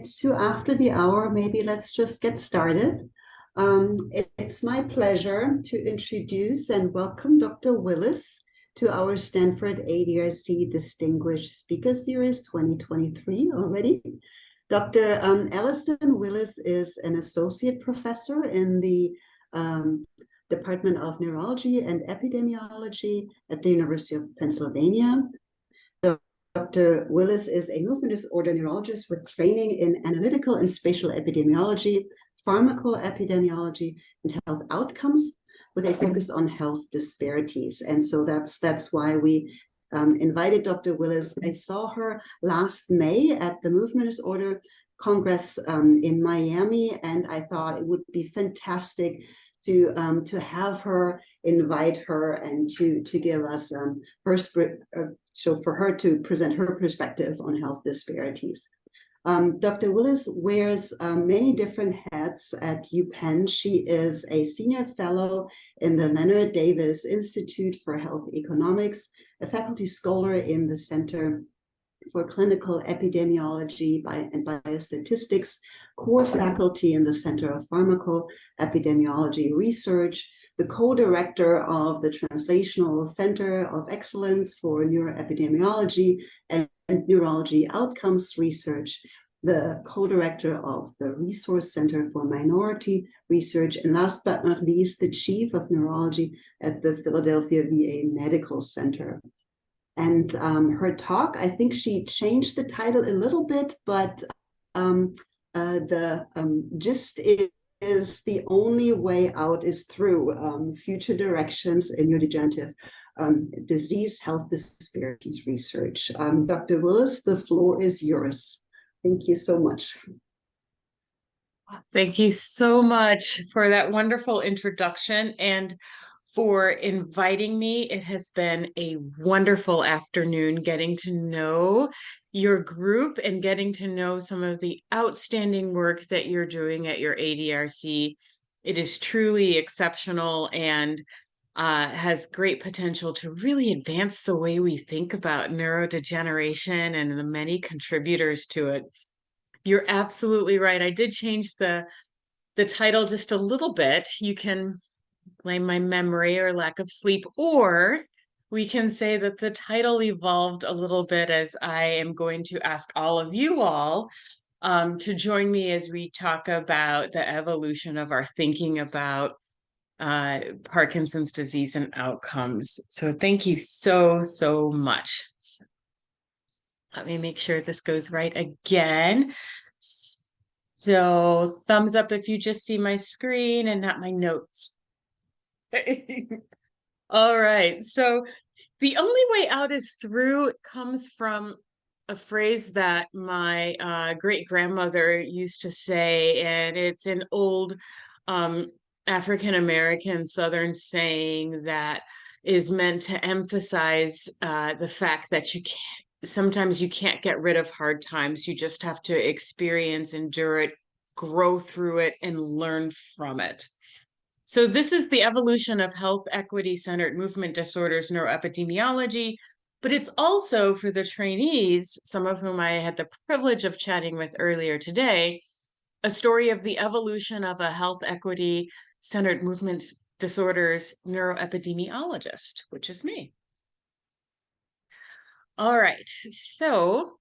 It's 2 after the hour. Maybe let's just get started. It's my pleasure to introduce and welcome Dr. Willis to our Stanford ADRC Distinguished Speaker Series 2023 already. Dr. Allison Willis is an associate professor in the Department of Neurology and Epidemiology at the University of Pennsylvania. Dr. Willis is a movement disorder neurologist with training in analytical and spatial epidemiology, pharmacoepidemiology, and health outcomes, with a focus on health disparities. And so that's why we invited Dr. Willis. I saw her last May at the Movement Disorder Congress in Miami, and I thought it would be fantastic to have her, invite her, and to give us so for her to present her perspective on health disparities. Dr. Willis wears many different hats at UPenn. She is a senior fellow in the Leonard Davis Institute for Health Economics, a faculty scholar in the Center for Clinical Epidemiology and Biostatistics, core faculty in the Center of Pharmacoepidemiology Research, the co-director of the Translational Center of Excellence for Neuroepidemiology and Neurology Outcomes Research, the co-director of the Resource Center for Minority Research, and last but not least, the chief of neurology at the Philadelphia VA Medical Center. And her talk, I think she changed the title a little bit, but the gist is the only way out is through future directions in neurodegenerative disease health disparities research. Dr. Willis, the floor is yours. Thank you so much. Thank you so much for that wonderful introduction and for inviting me. It has been a wonderful afternoon getting to know your group and getting to know some of the outstanding work that you're doing at your ADRC. It is truly exceptional and has great potential to really advance the way we think about neurodegeneration and the many contributors to it. You're absolutely right. I did change the title just a little bit. You can blame my memory or lack of sleep, or we can say that the title evolved a little bit as I am going to ask all of you all to join me as we talk about the evolution of our thinking about Parkinson's disease and outcomes. So thank you so much. Let me make sure this goes right again. So thumbs up if you just see my screen and not my notes. All right. So the only way out is through comes from a phrase that my great-grandmother used to say, and it's an old African-American Southern saying that is meant to emphasize the fact that sometimes you can't get rid of hard times. You just have to experience, endure it, grow through it, and learn from it. So this is the evolution of health equity-centered movement disorders neuroepidemiology, but it's also for the trainees, some of whom I had the privilege of chatting with earlier today, a story of the evolution of a health equity-centered movement disorders neuroepidemiologist, which is me. All right, so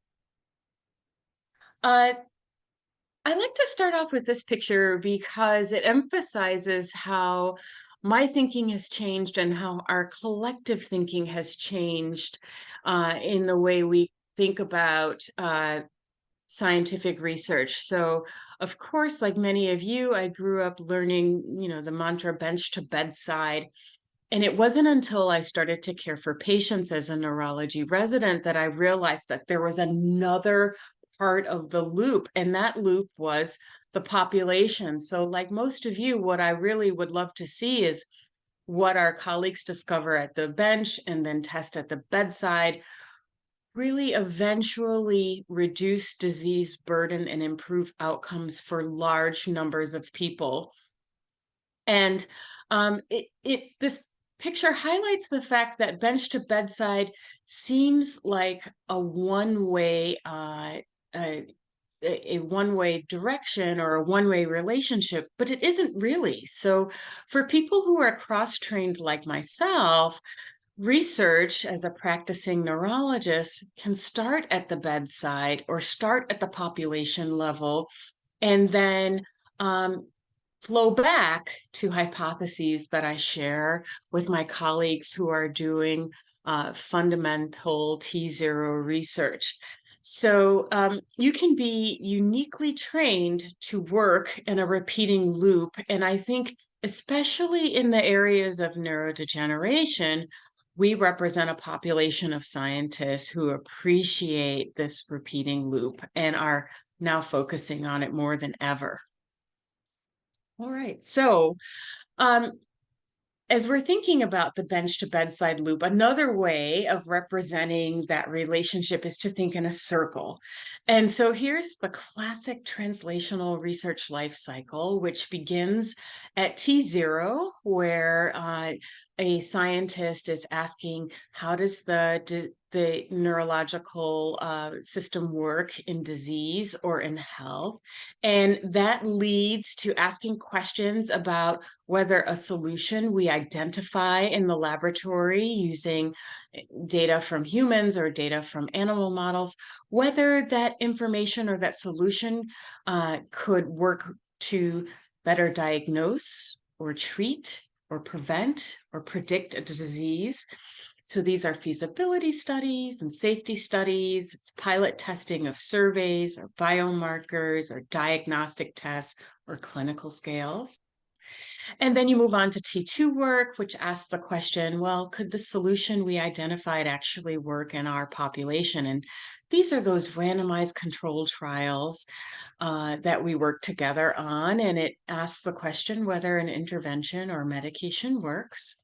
I like to start off with this picture because it emphasizes how my thinking has changed and how our collective thinking has changed in the way we think about scientific research. So, of course, like many of you, I grew up learning, the mantra bench to bedside. And it wasn't until I started to care for patients as a neurology resident that I realized that there was another part of the loop, and that loop was the population. So like most of you, what I really would love to see is what our colleagues discover at the bench and then test at the bedside really eventually reduce disease burden and improve outcomes for large numbers of people. And this picture highlights the fact that bench to bedside seems like a one-way a one-way direction or a one-way relationship, but it isn't really. So for people who are cross-trained like myself, research as a practicing neurologist can start at the bedside or start at the population level and then flow back to hypotheses that I share with my colleagues who are doing fundamental T0 research. So you can be uniquely trained to work in a repeating loop. And I think, especially in the areas of neurodegeneration, we represent a population of scientists who appreciate this repeating loop and are now focusing on it more than ever. All right. So, as we're thinking about the bench to bedside loop, another way of representing that relationship is to think in a circle. And so here's the classic translational research life cycle, which begins at T0, where a scientist is asking, how does the neurological system work in disease or in health? And that leads to asking questions about whether a solution we identify in the laboratory using data from humans or data from animal models, whether that information or that solution could work to better diagnose or treat or prevent or predict a disease. So these are feasibility studies and safety studies. It's pilot testing of surveys or biomarkers or diagnostic tests or clinical scales. And then you move on to T2 work, which asks the question, well, could the solution we identified actually work in our population? And these are those randomized controlled trials that we work together on. And it asks the question whether an intervention or medication works.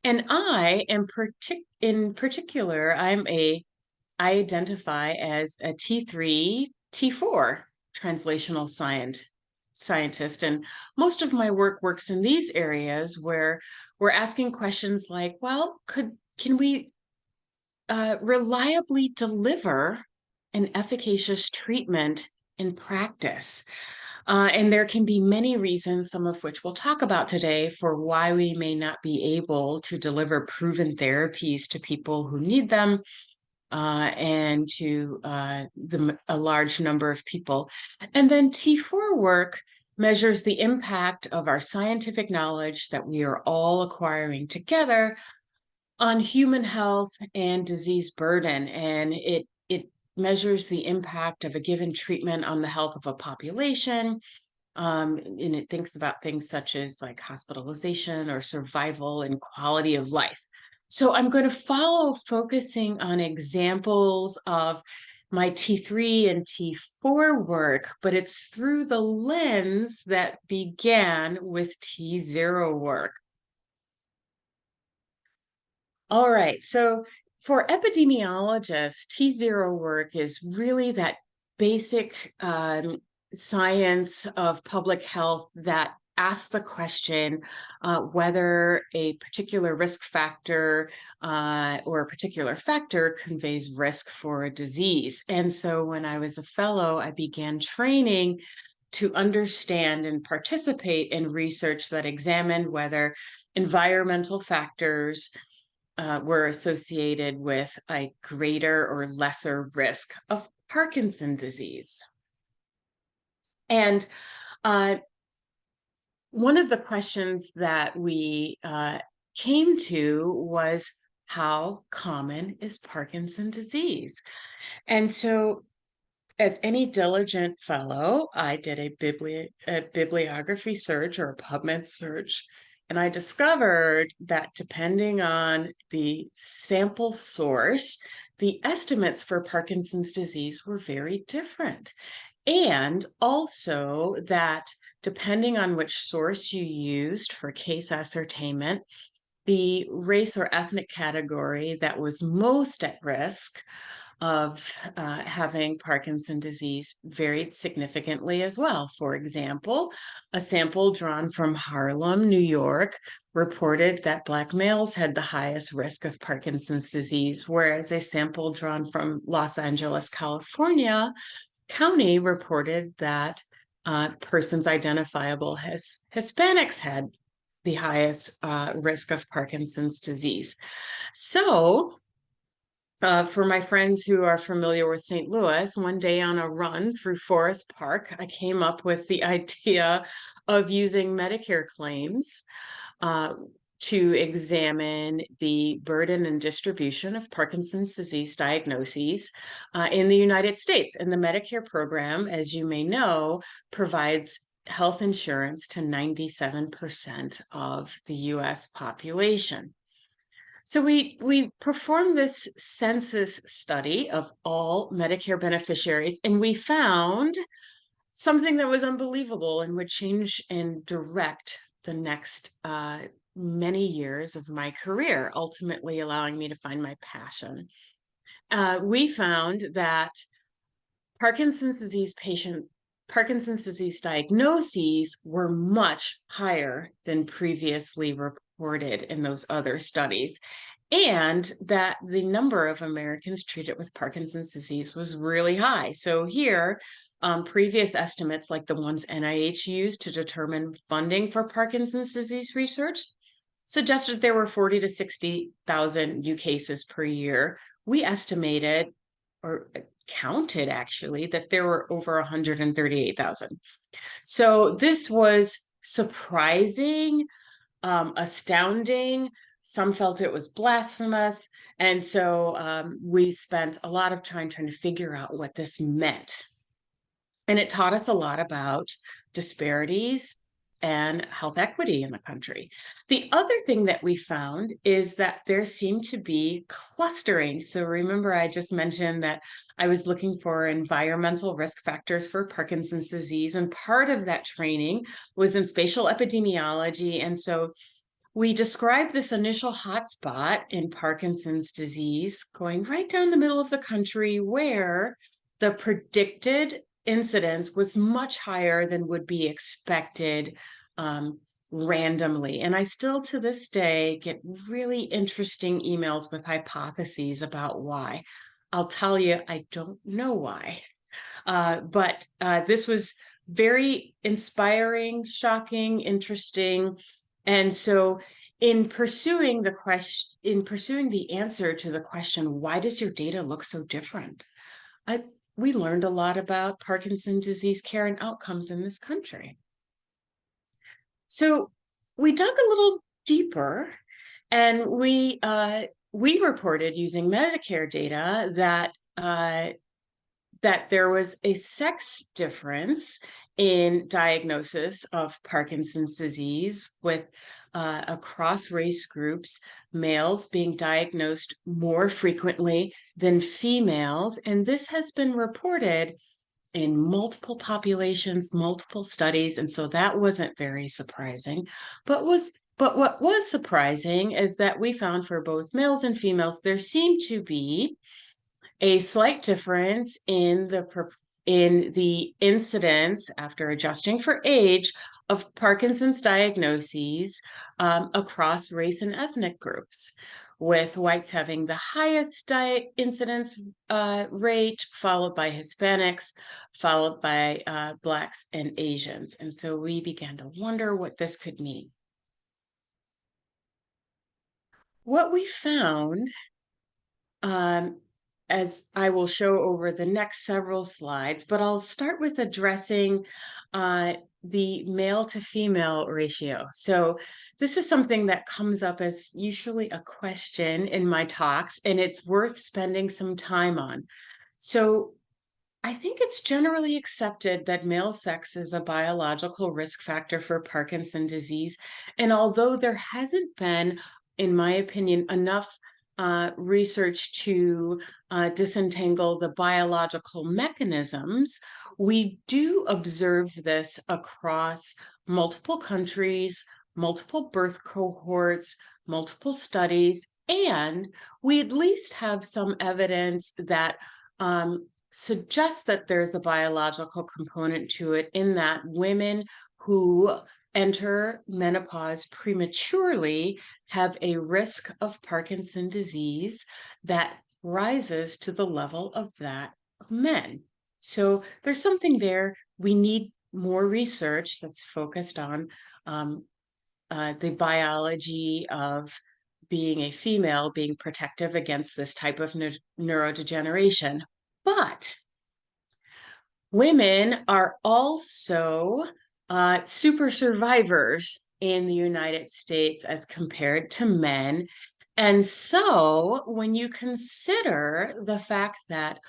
And I am in particular, I identify as a T3, T4 translational scientist. And most of my work works in these areas where we're asking questions like, well, can we reliably deliver an efficacious treatment in practice? And there can be many reasons, some of which we'll talk about today, for why we may not be able to deliver proven therapies to people who need them and to a large number of people. And then T4 work measures the impact of our scientific knowledge that we are all acquiring together on human health and disease burden. And it measures the impact of a given treatment on the health of a population. And it thinks about things such as like hospitalization or survival and quality of life. So I'm going to follow focusing on examples of my T3 and T4 work, but it's through the lens that began with T0 work. All right, so for epidemiologists, T0 work is really that basic science of public health that asks the question whether a particular risk factor or a particular factor conveys risk for a disease. And so when I was a fellow, I began training to understand and participate in research that examined whether environmental factors were associated with a greater or lesser risk of Parkinson's disease. And one of the questions that we came to was, how common is Parkinson's disease? And so, as any diligent fellow, I did a bibliography search or a PubMed search, and I discovered that depending on the sample source, the estimates for Parkinson's disease were very different. And also that depending on which source you used for case ascertainment, the race or ethnic category that was most at risk of having Parkinson's disease varied significantly as well. For example, a sample drawn from Harlem, New York, reported that Black males had the highest risk of Parkinson's disease, whereas a sample drawn from Los Angeles, California, county reported that persons identifiable as Hispanics had the highest risk of Parkinson's disease. So for my friends who are familiar with St. Louis, one day on a run through Forest Park, I came up with the idea of using Medicare claims to examine the burden and distribution of Parkinson's disease diagnoses in the United States. And the Medicare program, as you may know, provides health insurance to 97% of the US population. So we performed this census study of all Medicare beneficiaries, and we found something that was unbelievable and would change and direct the next many years of my career, ultimately allowing me to find my passion. We found that Parkinson's disease diagnoses were much higher than previously reported in those other studies, and that the number of Americans treated with Parkinson's disease was really high. So here, previous estimates like the ones NIH used to determine funding for Parkinson's disease research suggested there were 40 to 60,000 new cases per year. We estimated or counted actually that there were over 138,000. So this was surprising, astounding. Some felt it was blasphemous. And so we spent a lot of time trying to figure out what this meant. And it taught us a lot about disparities and health equity in the country. The other thing that we found is that there seemed to be clustering. So remember, I just mentioned that I was looking for environmental risk factors for Parkinson's disease, and part of that training was in spatial epidemiology. And so we described this initial hotspot in Parkinson's disease going right down the middle of the country where the predicted incidence was much higher than would be expected randomly. And I still to this day get really interesting emails with hypotheses about why. I'll tell you, I don't know why. But this was very inspiring, shocking, interesting. And so in pursuing the answer to the question, why does your data look so different? We learned a lot about Parkinson's disease care and outcomes in this country. So we dug a little deeper, and we reported using Medicare data that there was a sex difference in diagnosis of Parkinson's disease with across race groups, males being diagnosed more frequently than females. And this has been reported in multiple populations, multiple studies. And so that wasn't very surprising. But what was surprising is that we found for both males and females, there seemed to be a slight difference in the incidence, after adjusting for age, of Parkinson's diagnoses across race and ethnic groups, with whites having the highest incidence rate, followed by Hispanics, followed by Blacks and Asians. And so we began to wonder what this could mean. What we found, as I will show over the next several slides, but I'll start with addressing the male to female ratio. So this is something that comes up as usually a question in my talks, and it's worth spending some time on. So I think it's generally accepted that male sex is a biological risk factor for Parkinson's disease. And although there hasn't been, in my opinion, enough research to disentangle the biological mechanisms, we do observe this across multiple countries, multiple birth cohorts, multiple studies, and we at least have some evidence that suggests that there's a biological component to it, in that women who enter menopause prematurely have a risk of Parkinson's disease that rises to the level of that of men. So there's something there. We need more research that's focused on um, the biology of being a female, being protective against this type of neurodegeneration. But women are also super survivors in the United States as compared to men. And so when you consider the fact that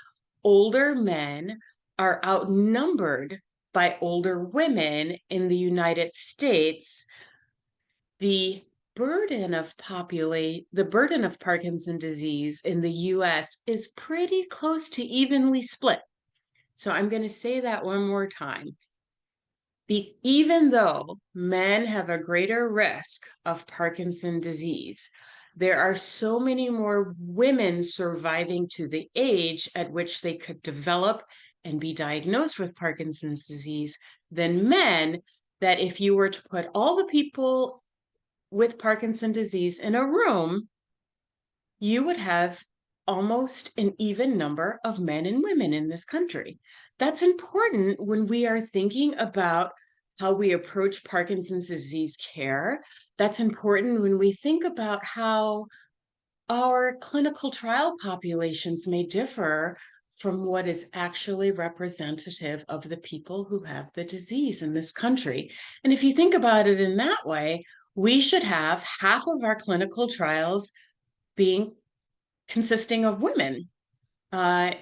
older men are outnumbered by older women in the United States, the the burden of Parkinson's disease in the US is pretty close to evenly split. So I'm going to say that one more time. Even though men have a greater risk of Parkinson's disease, there are so many more women surviving to the age at which they could develop and be diagnosed with Parkinson's disease than men, that if you were to put all the people with Parkinson's disease in a room, you would have almost an even number of men and women in this country. That's important when we are thinking about how we approach Parkinson's disease care. That's important when we think about how our clinical trial populations may differ from what is actually representative of the people who have the disease in this country. And if you think about it in that way, we should have half of our clinical trials being consisting of women uh,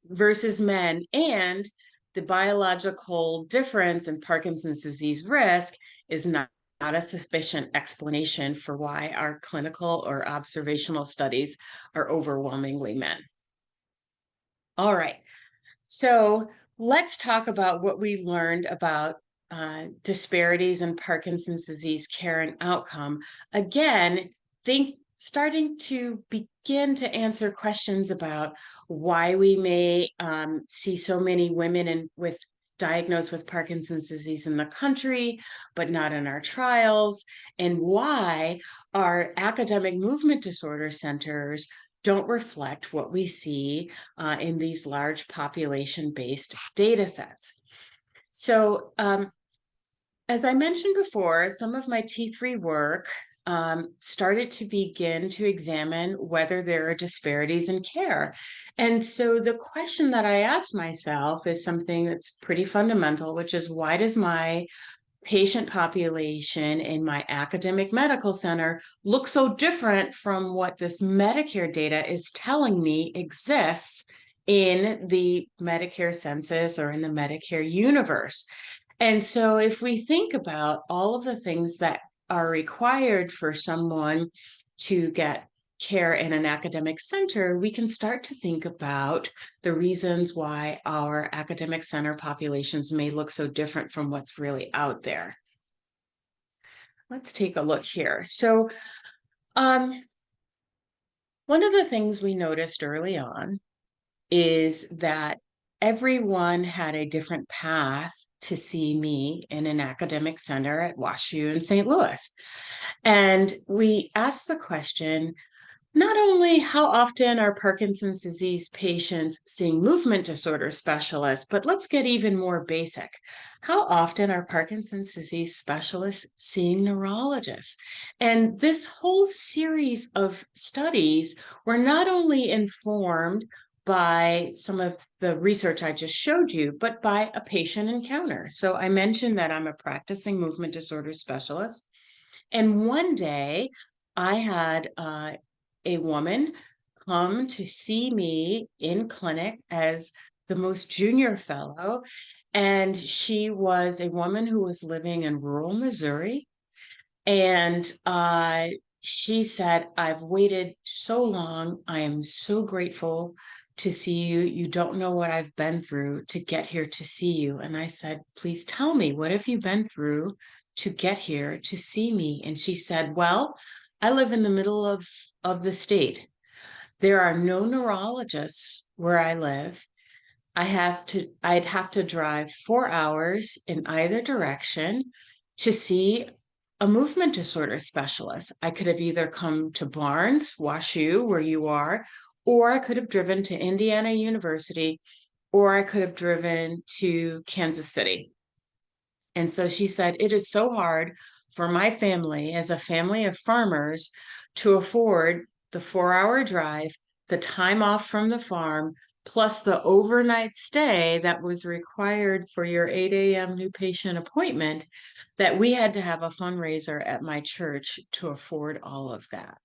versus men. And the biological difference in Parkinson's disease risk is not a sufficient explanation for why our clinical or observational studies are overwhelmingly men. All right, so let's talk about what we learned about disparities in Parkinson's disease care and outcome. Again, starting to begin to answer questions about why we may see so many women diagnosed with Parkinson's disease in the country, but not in our trials, and why our academic movement disorder centers don't reflect what we see in these large population-based data sets. So as I mentioned before, some of my T3 work started to begin to examine whether there are disparities in care. And so the question that I asked myself is something that's pretty fundamental, which is, why does my patient population in my academic medical center look so different from what this Medicare data is telling me exists in the Medicare census or in the Medicare universe? And so if we think about all of the things that are required for someone to get care in an academic center, we can start to think about the reasons why our academic center populations may look so different from what's really out there. Let's take a look here. So one of the things we noticed early on is that everyone had a different path to see me in an academic center at WashU in St. Louis. And we asked the question, not only how often are Parkinson's disease patients seeing movement disorder specialists, but let's get even more basic. How often are Parkinson's disease specialists seeing neurologists? And this whole series of studies were not only informed by some of the research I just showed you, but by a patient encounter. So I mentioned that I'm a practicing movement disorder specialist. And one day I had a woman come to see me in clinic as the most junior fellow. And she was a woman who was living in rural Missouri. And she said, "I've waited so long. I am so grateful to see you. You don't know what I've been through to get here to see you." And I said, "Please tell me, what have you been through to get here to see me?" And she said, "Well, I live in the middle of the state. There are no neurologists where I live. I'd have to drive 4 hours in either direction to see a movement disorder specialist. I could have either come to Barnes, WashU, where you are, or I could have driven to Indiana University or I could have driven to Kansas City. And so she said, it is so hard for my family, as a family of farmers, to afford the 4-hour drive, the time off from the farm, plus the overnight stay that was required for your 8 a.m. new patient appointment, that we had to have a fundraiser at my church to afford all of that.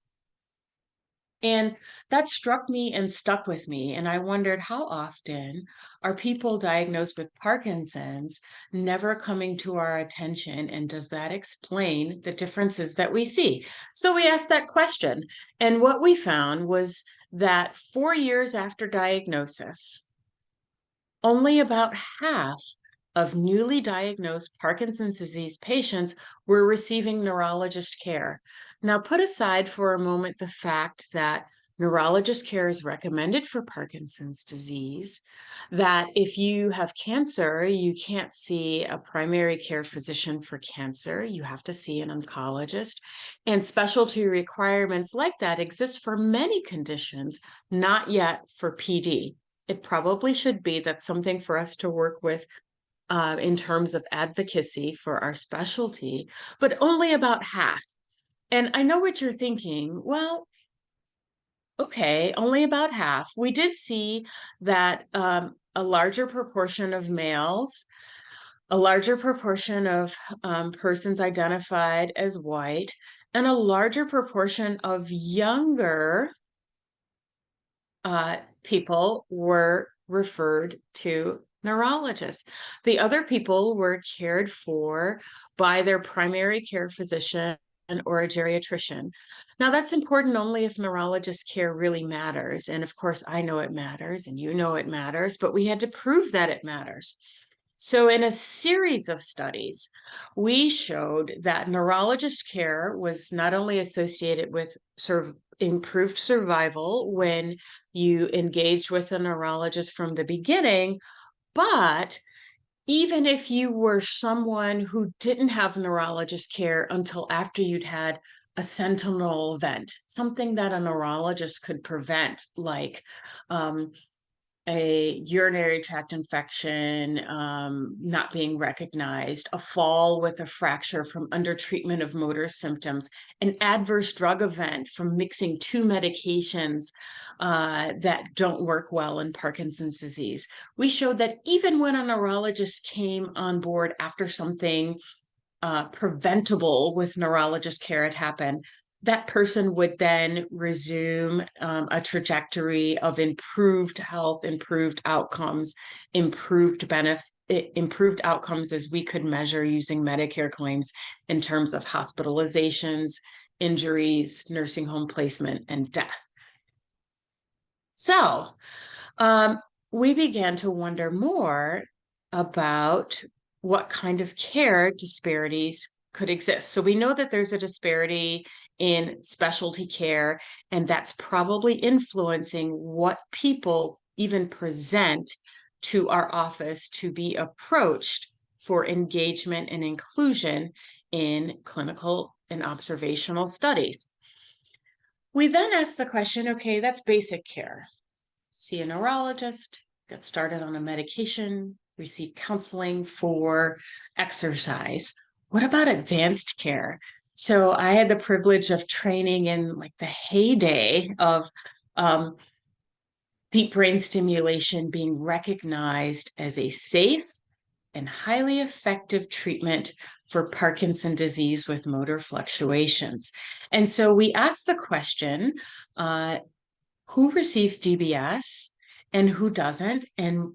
And that struck me and stuck with me. And I wondered, how often are people diagnosed with Parkinson's never coming to our attention? And does that explain the differences that we see? So we asked that question. And what we found was that 4 years after diagnosis, only about half of newly diagnosed Parkinson's disease patients were receiving neurologist care. Now, put aside for a moment the fact that neurologist care is recommended for Parkinson's disease, that if you have cancer, you can't see a primary care physician for cancer, you have to see an oncologist, and specialty requirements like that exist for many conditions, not yet for PD. It probably should be. That's something for us to work with in terms of advocacy for our specialty, but only about half. And I know what you're thinking. Well, okay, only about half. We did see that a larger proportion of males, a larger proportion of persons identified as white, and a larger proportion of younger people were referred to neurologists. The other people were cared for by their primary care physician or a geriatrician. Now, that's important only if neurologist care really matters. And of course, I know it matters and you know it matters, but we had to prove that it matters. So in a series of studies, we showed that neurologist care was not only associated with sort of improved survival when you engaged with a neurologist from the beginning, but even if you were someone who didn't have neurologist care until after you'd had a sentinel event, something that a neurologist could prevent, like a urinary tract infection not being recognized, a fall with a fracture from undertreatment of motor symptoms, an adverse drug event from mixing two medications that don't work well in Parkinson's disease. We showed that even when a neurologist came on board after something preventable with neurologist care had happened, that person would then resume a trajectory of improved health, improved outcomes, improved outcomes as we could measure using Medicare claims in terms of hospitalizations, injuries, nursing home placement, and death. So we began to wonder more about what kind of care disparities could exist. So we know that there's a disparity in specialty care, and that's probably influencing what people even present to our office to be approached for engagement and inclusion in clinical and observational studies. We then ask the question, okay, that's basic care. See a neurologist, get started on a medication, receive counseling for exercise. What about advanced care? So I had the privilege of training in like the heyday of deep brain stimulation being recognized as a safe and highly effective treatment for Parkinson's disease with motor fluctuations. And so we asked the question, who receives DBS and who doesn't, and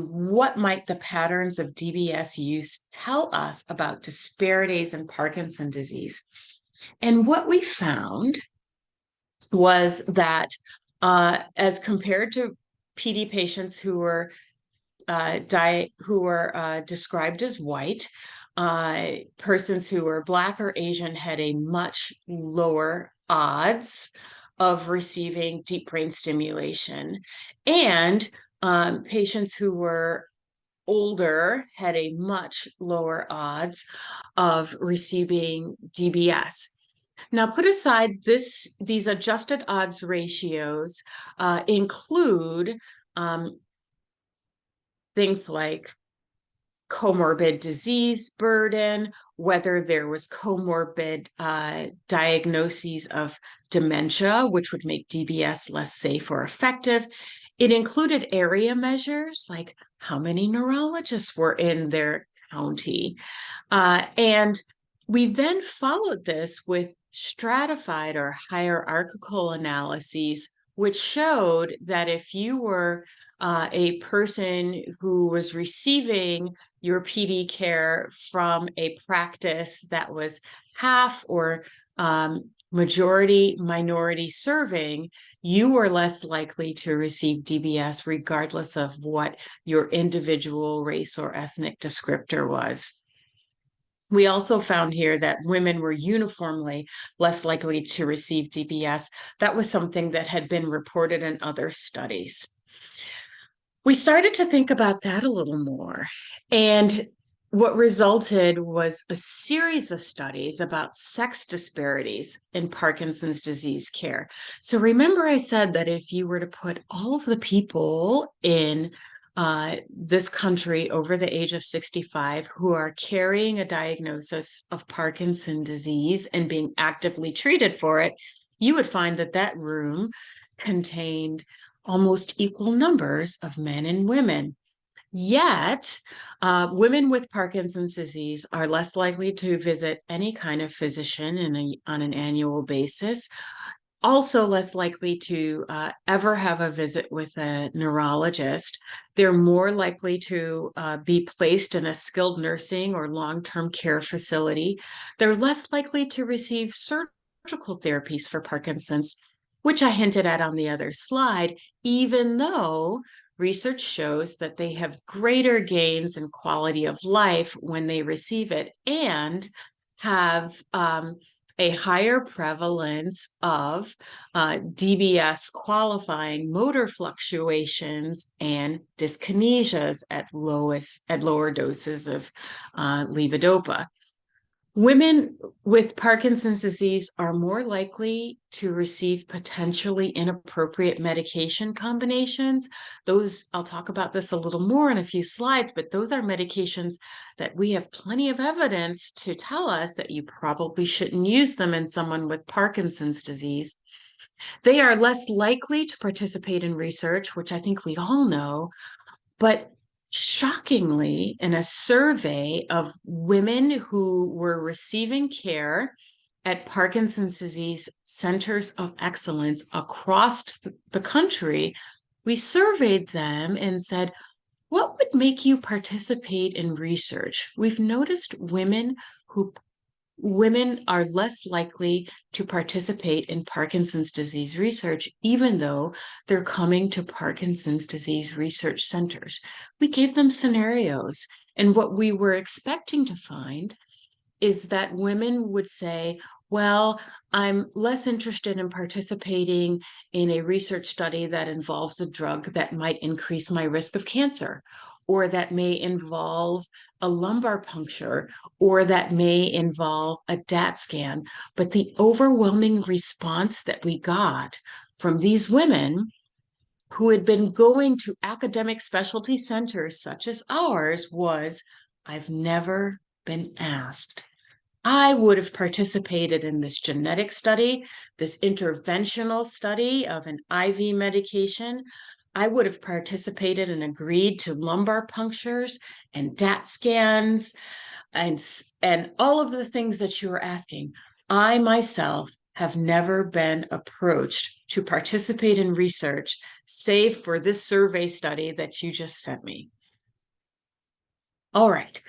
what might the patterns of DBS use tell us about disparities in Parkinson's disease? And what we found was that as compared to PD patients who were described as white, persons who were Black or Asian had a much lower odds of receiving deep brain stimulation, and patients who were older had a much lower odds of receiving DBS. Now, put aside these adjusted odds ratios include things like comorbid disease burden, whether there was comorbid diagnoses of dementia, which would make DBS less safe or effective. It included area measures like how many neurologists were in their county. And we then followed this with stratified or hierarchical analyses, which showed that if you were a person who was receiving your PD care from a practice that was half or majority minority serving, you were less likely to receive DBS regardless of what your individual race or ethnic descriptor was. We also found here that women were uniformly less likely to receive DBS. That was something that had been reported in other studies. We started to think about that a little more. And what resulted was a series of studies about sex disparities in Parkinson's disease care. So remember I said that if you were to put all of the people in this country over the age of 65 who are carrying a diagnosis of Parkinson's disease and being actively treated for it, you would find that that room contained almost equal numbers of men and women. Yet, women with Parkinson's disease are less likely to visit any kind of physician on an annual basis, also less likely to ever have a visit with a neurologist. They're more likely to be placed in a skilled nursing or long-term care facility. They're less likely to receive surgical therapies for Parkinson's, which I hinted at on the other slide, even though research shows that they have greater gains in quality of life when they receive it and have a higher prevalence of DBS qualifying motor fluctuations and dyskinesias at lower doses of levodopa. Women with Parkinson's disease are more likely to receive potentially inappropriate medication combinations. Those, I'll talk about this a little more in a few slides, but those are medications that we have plenty of evidence to tell us that you probably shouldn't use them in someone with Parkinson's disease. They are less likely to participate in research, which I think we all know, but shockingly, in a survey of women who were receiving care at Parkinson's disease centers of excellence across the country, we surveyed them and said, what would make you participate in research? We've noticed women are less likely to participate in Parkinson's disease research, even though they're coming to Parkinson's disease research centers. We gave them scenarios, and what we were expecting to find is that women would say, well, I'm less interested in participating in a research study that involves a drug that might increase my risk of cancer, or that may involve a lumbar puncture, or that may involve a DAT scan. But the overwhelming response that we got from these women who had been going to academic specialty centers such as ours was, I've never been asked. I would have participated in this genetic study, this interventional study of an IV medication. I would have participated and agreed to lumbar punctures and DAT scans and all of the things that you were asking. I myself have never been approached to participate in research, save for this survey study that you just sent me. All right.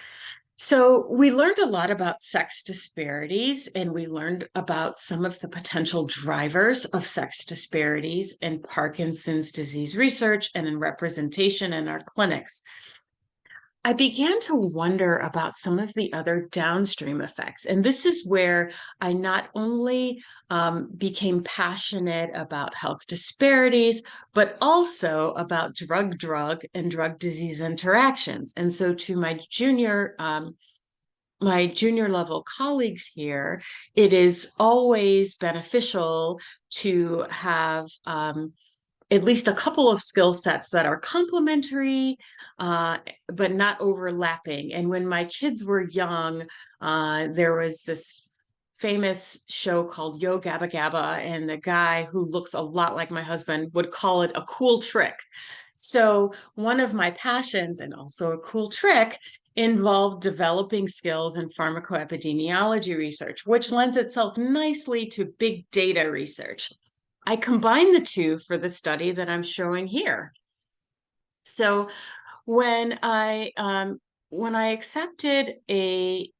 So we learned a lot about sex disparities, and we learned about some of the potential drivers of sex disparities in Parkinson's disease research and in representation in our clinics. I began to wonder about some of the other downstream effects. And this is where I not only became passionate about health disparities, but also about drug-drug and drug disease interactions. And so to my junior level colleagues here, it is always beneficial to have at least a couple of skill sets that are complementary, but not overlapping. And when my kids were young, there was this famous show called Yo Gabba Gabba, and the guy who looks a lot like my husband would call it a cool trick. So one of my passions, and also a cool trick, involved developing skills in pharmacoepidemiology research, which lends itself nicely to big data research. I combine the two for the study that I'm showing here. So when I accepted a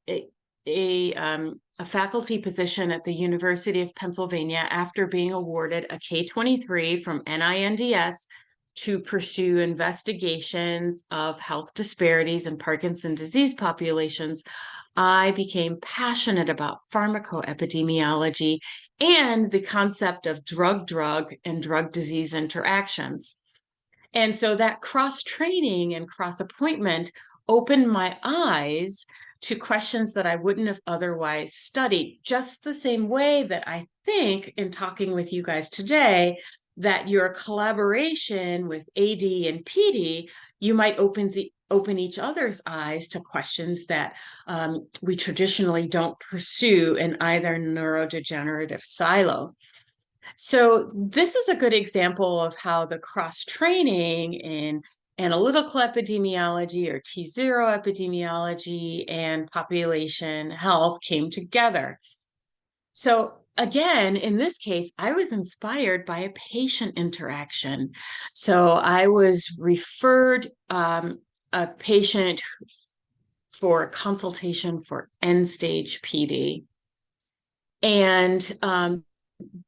faculty position at the University of Pennsylvania after being awarded a K-23 from NINDS to pursue investigations of health disparities in Parkinson's disease populations, I became passionate about pharmacoepidemiology and the concept of drug-drug and drug-disease interactions. And so that cross-training and cross-appointment opened my eyes to questions that I wouldn't have otherwise studied, just the same way that I think in talking with you guys today, that your collaboration with AD and PD, you might open each other's eyes to questions that we traditionally don't pursue in either neurodegenerative silo. So this is a good example of how the cross-training in analytical epidemiology or T0 epidemiology and population health came together. So again, in this case, I was inspired by a patient interaction. So I was referred a patient for consultation for end-stage PD. And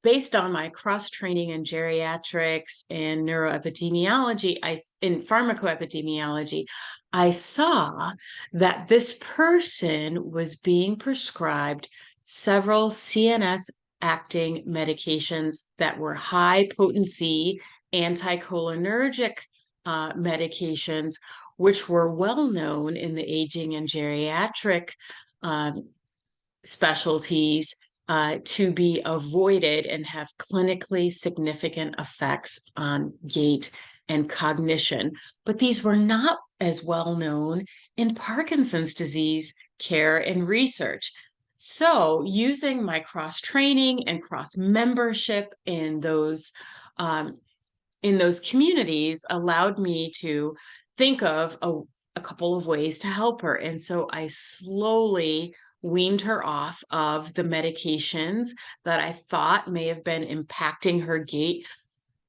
based on my cross-training in geriatrics and neuroepidemiology, in pharmacoepidemiology, I saw that this person was being prescribed several CNS acting medications that were high potency anticholinergic medications, which were well known in the aging and geriatric specialties to be avoided and have clinically significant effects on gait and cognition. But these were not as well known in Parkinson's disease care and research. So using my cross-training and cross-membership in those communities allowed me to think of a couple of ways to help her. And so I slowly weaned her off of the medications that I thought may have been impacting her gait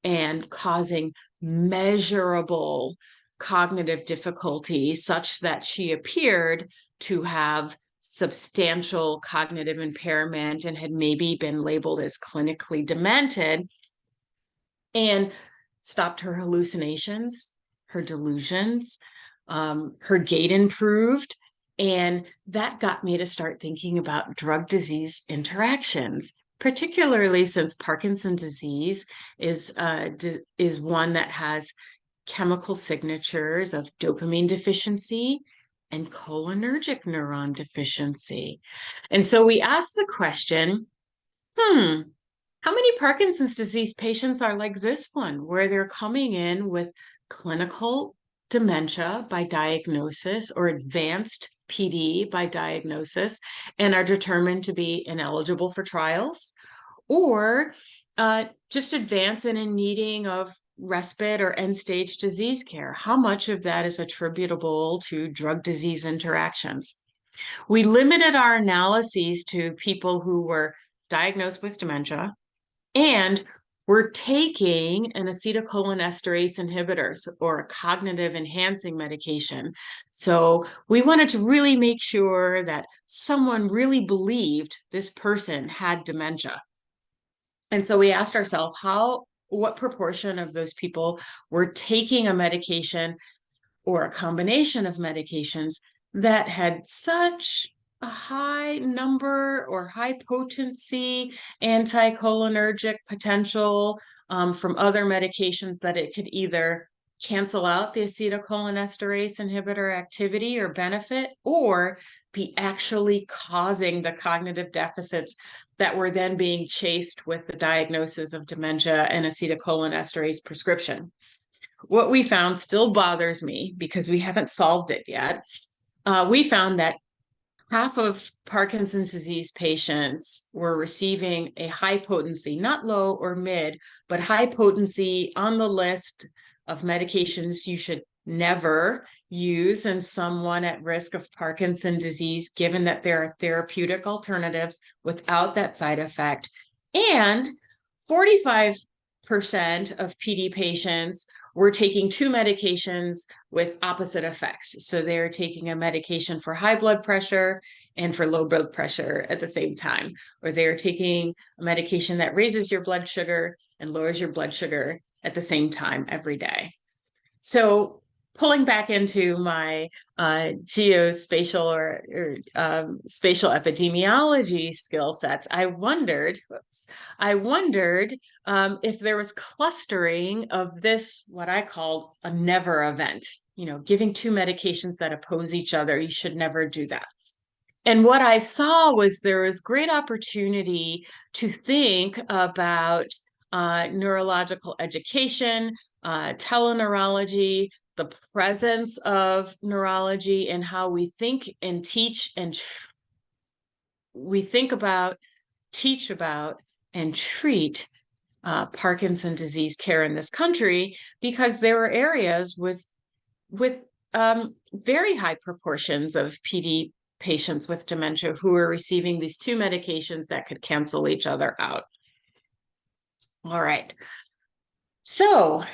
and causing measurable cognitive difficulty, such that she appeared to have substantial cognitive impairment and had maybe been labeled as clinically demented, and stopped her hallucinations, her delusions, her gait improved. And that got me to start thinking about drug disease interactions, particularly since Parkinson's disease is one that has chemical signatures of dopamine deficiency and cholinergic neuron deficiency. And so we asked the question, how many Parkinson's disease patients are like this one, where they're coming in with clinical dementia by diagnosis or advanced PD by diagnosis and are determined to be ineligible for trials, or just advanced and in needing of respite or end-stage disease care? How much of that is attributable to drug disease interactions? We limited our analyses to people who were diagnosed with dementia and we're taking an acetylcholinesterase inhibitors or a cognitive enhancing medication. So we wanted to really make sure that someone really believed this person had dementia. And so we asked ourselves what proportion of those people were taking a medication or a combination of medications that had such a high number or high potency anticholinergic potential from other medications that it could either cancel out the acetylcholinesterase inhibitor activity or benefit, or be actually causing the cognitive deficits that were then being chased with the diagnosis of dementia and acetylcholinesterase prescription. What we found still bothers me because we haven't solved it yet. We found that half of Parkinson's disease patients were receiving a high potency, not low or mid, but high potency on the list of medications you should never use in someone at risk of Parkinson's disease, given that there are therapeutic alternatives without that side effect. And 45% of PD patients were taking two medications with opposite effects. So they're taking a medication for high blood pressure and for low blood pressure at the same time, or they're taking a medication that raises your blood sugar and lowers your blood sugar at the same time every day. So pulling back into my geospatial or spatial epidemiology skill sets, I wondered if there was clustering of this, what I called a never event, giving two medications that oppose each other. You should never do that. And what I saw was there was great opportunity to think about neurological education, teleneurology, the presence of neurology, and how we think and teach and teach about and treat Parkinson's disease care in this country, because there were areas with very high proportions of PD patients with dementia who are receiving these two medications that could cancel each other out. All right. So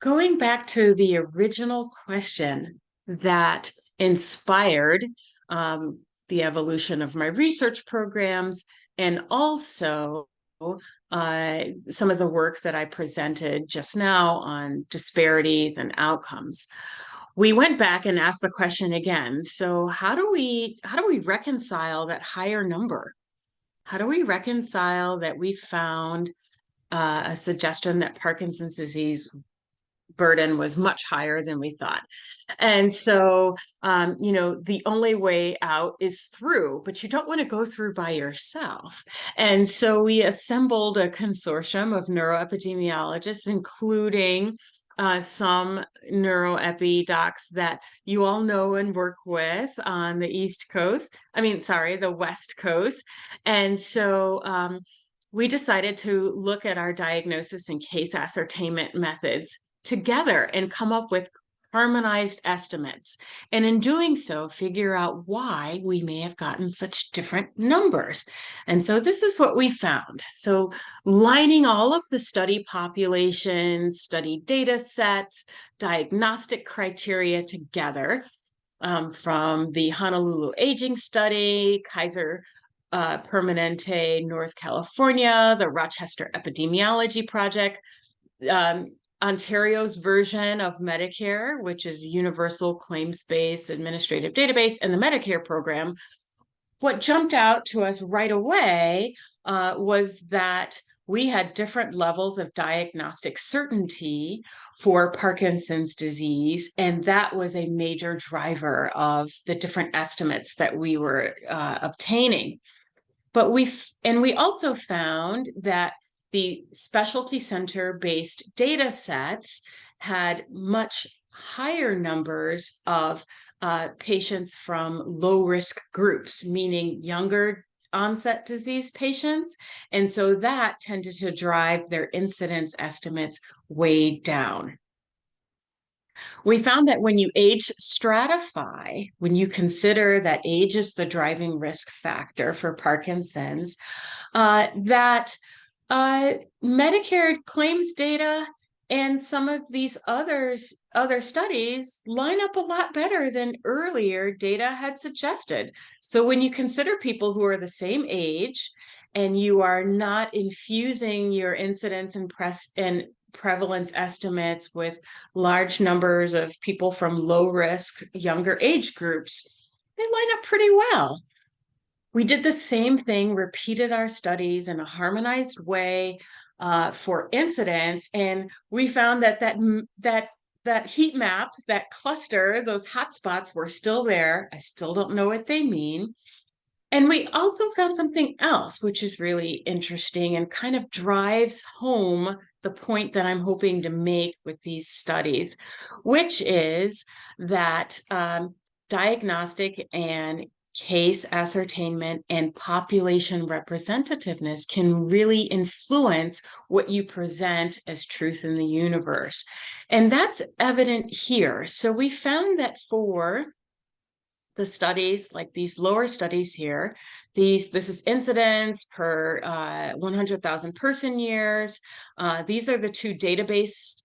going back to the original question that inspired the evolution of my research programs, and also some of the work that I presented just now on disparities and outcomes. We went back and asked the question again. So how do we reconcile that higher number? How do we reconcile that we found a suggestion that Parkinson's disease burden was much higher than we thought? And so, the only way out is through, but you don't want to go through by yourself. And so we assembled a consortium of neuroepidemiologists, including some neuroepi docs that you all know and work with on the the West Coast. And so we decided to look at our diagnosis and case ascertainment methods together and come up with harmonized estimates. And in doing so, figure out why we may have gotten such different numbers. And so this is what we found. So lining all of the study populations, study data sets, diagnostic criteria together, from the Honolulu Aging Study, Kaiser Permanente, North California, the Rochester Epidemiology Project, Ontario's version of Medicare, which is Universal Claims-Based Administrative Database, and the Medicare program. What jumped out to us right away was that we had different levels of diagnostic certainty for Parkinson's disease, and that was a major driver of the different estimates that we were obtaining. But we also found that the specialty center-based data sets had much higher numbers of patients from low-risk groups, meaning younger onset disease patients. And so that tended to drive their incidence estimates way down. We found that when you age stratify, when you consider that age is the driving risk factor for Parkinson's, that Medicare claims data and some of these other studies line up a lot better than earlier data had suggested. So when you consider people who are the same age and you are not infusing your incidence and prevalence estimates with large numbers of people from low risk, younger age groups, they line up pretty well. We did the same thing, repeated our studies in a harmonized way for incidence. And we found that heat map, that cluster, those hotspots were still there. I still don't know what they mean. And we also found something else, which is really interesting and kind of drives home the point that I'm hoping to make with these studies, which is that diagnostic and case ascertainment and population representativeness can really influence what you present as truth in the universe. And that's evident here. So we found that for the studies, like these lower studies here, this is incidence per 100,000 person years. These are the two database,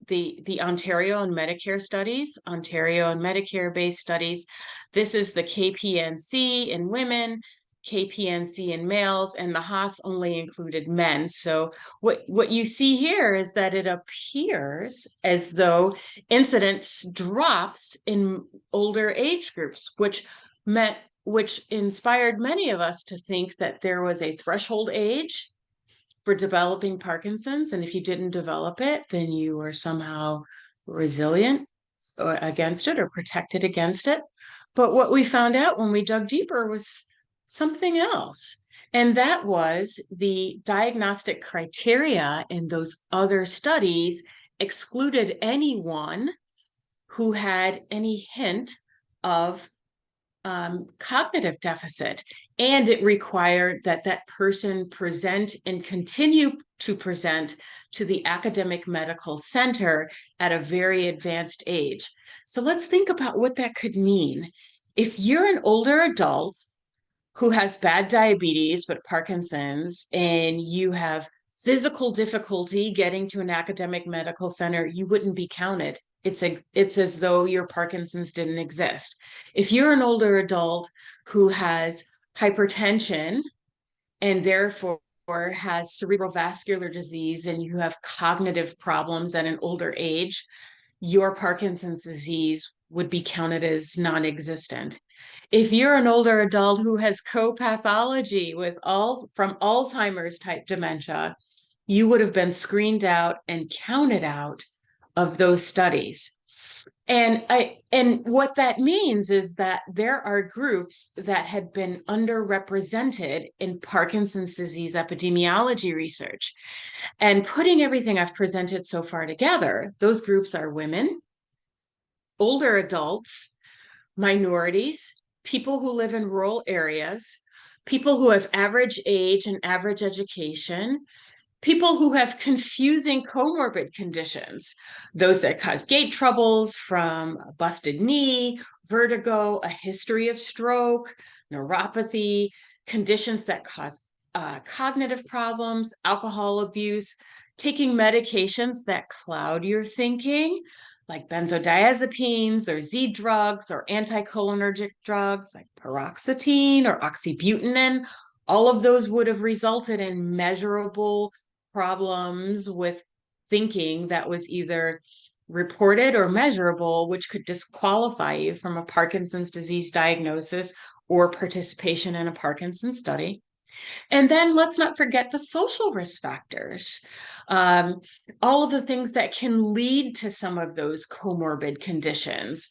the Ontario and Medicare studies, Ontario and Medicare-based studies. This is the KPNC in women, KPNC in males, and the Haas only included men. So what you see here is that it appears as though incidence drops in older age groups, which inspired many of us to think that there was a threshold age for developing Parkinson's. And if you didn't develop it, then you were somehow resilient against it or protected against it. But what we found out when we dug deeper was something else. And that was the diagnostic criteria in those other studies excluded anyone who had any hint of cognitive deficit. And it required that that person present and continue to present to the academic medical center at a very advanced age. So let's think about what that could mean. If you're an older adult who has bad diabetes, but Parkinson's, and you have physical difficulty getting to an academic medical center, you wouldn't be counted. It's as though your Parkinson's didn't exist. If you're an older adult who has hypertension and therefore has cerebrovascular disease and you have cognitive problems at an older age, your Parkinson's disease would be counted as non-existent. If you're an older adult who has co-pathology from Alzheimer's type dementia, you would have been screened out and counted out of those studies. And what that means is that there are groups that had been underrepresented in Parkinson's disease epidemiology research. And putting everything I've presented so far together, those groups are women, older adults, minorities, people who live in rural areas, people who have average age and average education, people who have confusing comorbid conditions, those that cause gait troubles from a busted knee, vertigo, a history of stroke, neuropathy, conditions that cause cognitive problems, alcohol abuse, taking medications that cloud your thinking, like benzodiazepines or Z drugs or anticholinergic drugs like paroxetine or oxybutynin. All of those would have resulted in measurable problems with thinking that was either reported or measurable, which could disqualify you from a Parkinson's disease diagnosis or participation in a Parkinson's study. And then let's not forget the social risk factors, all of the things that can lead to some of those comorbid conditions,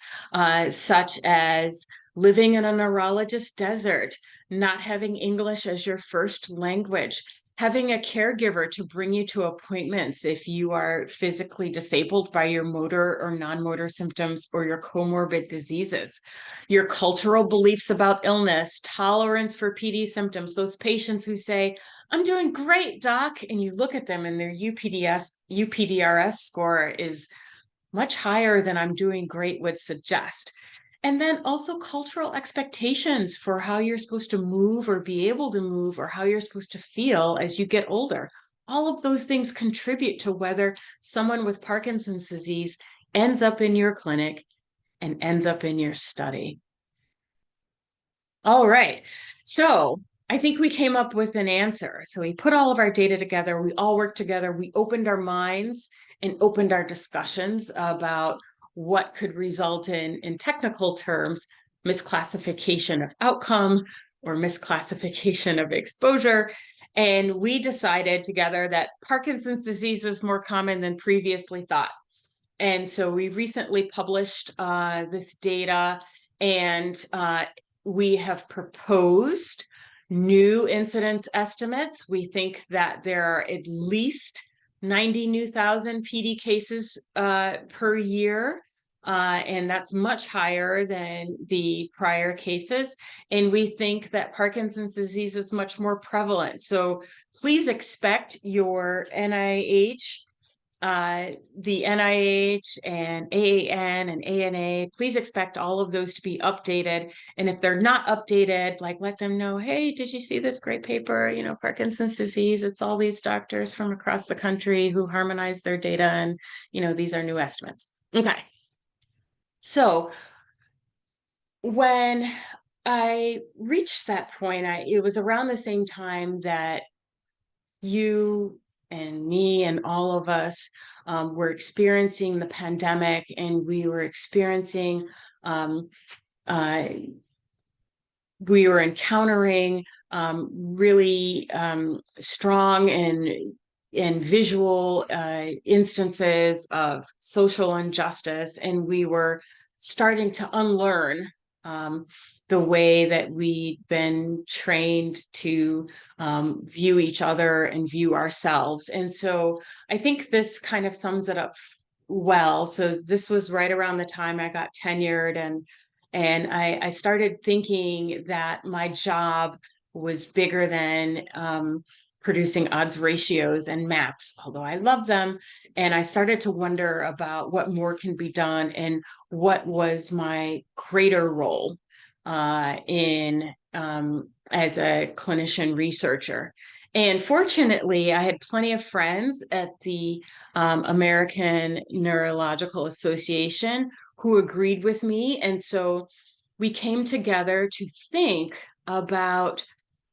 such as living in a neurologist desert, not having English as your first language, having a caregiver to bring you to appointments if you are physically disabled by your motor or non-motor symptoms or your comorbid diseases, your cultural beliefs about illness, tolerance for PD symptoms, those patients who say, I'm doing great, doc, and you look at them and their UPDRS score is much higher than I'm doing great would suggest. And then also cultural expectations for how you're supposed to move or be able to move or how you're supposed to feel as you get older. All of those things contribute to whether someone with Parkinson's disease ends up in your clinic and ends up in your study. All right. So I think we came up with an answer. So we put all of our data together. We all worked together. We opened our minds and opened our discussions about what could result in technical terms, misclassification of outcome or misclassification of exposure. And we decided together that Parkinson's disease is more common than previously thought. And so we recently published this data, and we have proposed new incidence estimates. We think that there are at least 90 new thousand PD cases per year. And that's much higher than the prior cases. And we think that Parkinson's disease is much more prevalent. So please expect your NIH, the NIH and AAN and ANA, please expect all of those to be updated. And if they're not updated, like let them know, hey, did you see this great paper? You know, Parkinson's disease, it's all these doctors from across the country who harmonized their data. And, you know, these are new estimates. Okay. So when I reached that point, it was around the same time that you and me and all of us were experiencing the pandemic, and we were experiencing, we were encountering really strong and visual instances of social injustice, and we were starting to unlearn the way that we'd been trained to view each other and view ourselves. And so I think this kind of sums it up well. So this was right around the time I got tenured, and I started thinking that my job was bigger than producing odds ratios and maps, although I love them. And I started to wonder about what more can be done and what was my greater role in as a clinician researcher. And fortunately, I had plenty of friends at the American Neurological Association who agreed with me. And so we came together to think about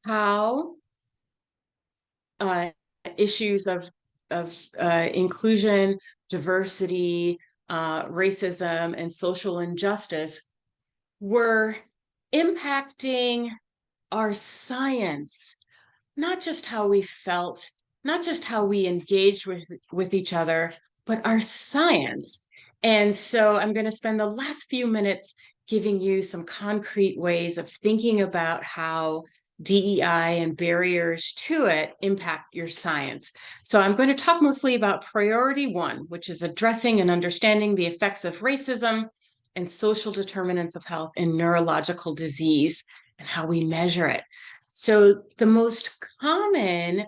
how issues of inclusion, diversity, racism, and social injustice were impacting our science, not just how we felt, not just how we engaged with each other, but our science. And so I'm going to spend the last few minutes giving you some concrete ways of thinking about how DEI and barriers to it impact your science. So I'm going to talk mostly about priority one, which is addressing and understanding the effects of racism and social determinants of health in neurological disease and how we measure it. So the most common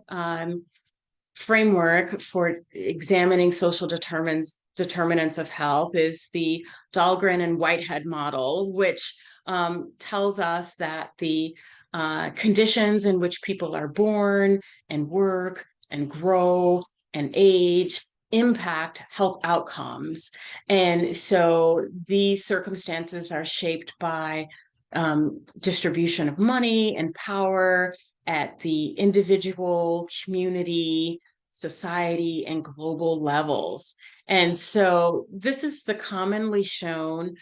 framework for examining social determinants of health is the Dahlgren and Whitehead model, which tells us that the conditions in which people are born and work and grow and age impact health outcomes. And so these circumstances are shaped by distribution of money and power at the individual, community, society, and global levels. And so this is the commonly shown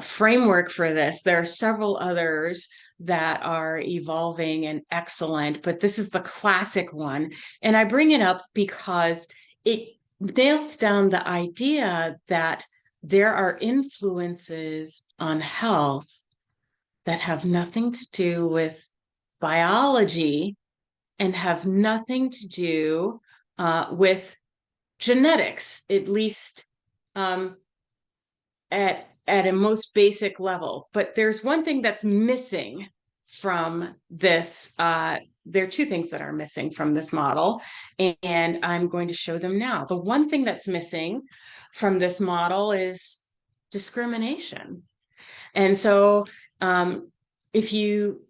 framework for this. There are several others that are evolving and excellent, but this is the classic one. And I bring it up because it nails down the idea that there are influences on health that have nothing to do with biology and have nothing to do with genetics, at least at a most basic level. But there's one thing that's missing from this. There are two things that are missing from this model, and I'm going to show them now. The one thing that's missing from this model is discrimination. And so if you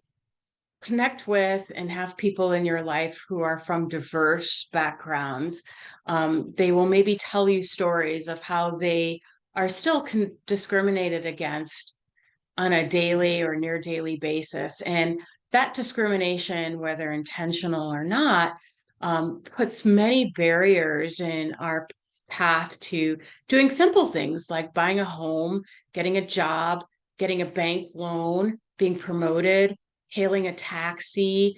connect with and have people in your life who are from diverse backgrounds, they will maybe tell you stories of how they are still discriminated against on a daily or near daily basis. And that discrimination, whether intentional or not, puts many barriers in our path to doing simple things like buying a home, getting a job, getting a bank loan, being promoted, hailing a taxi,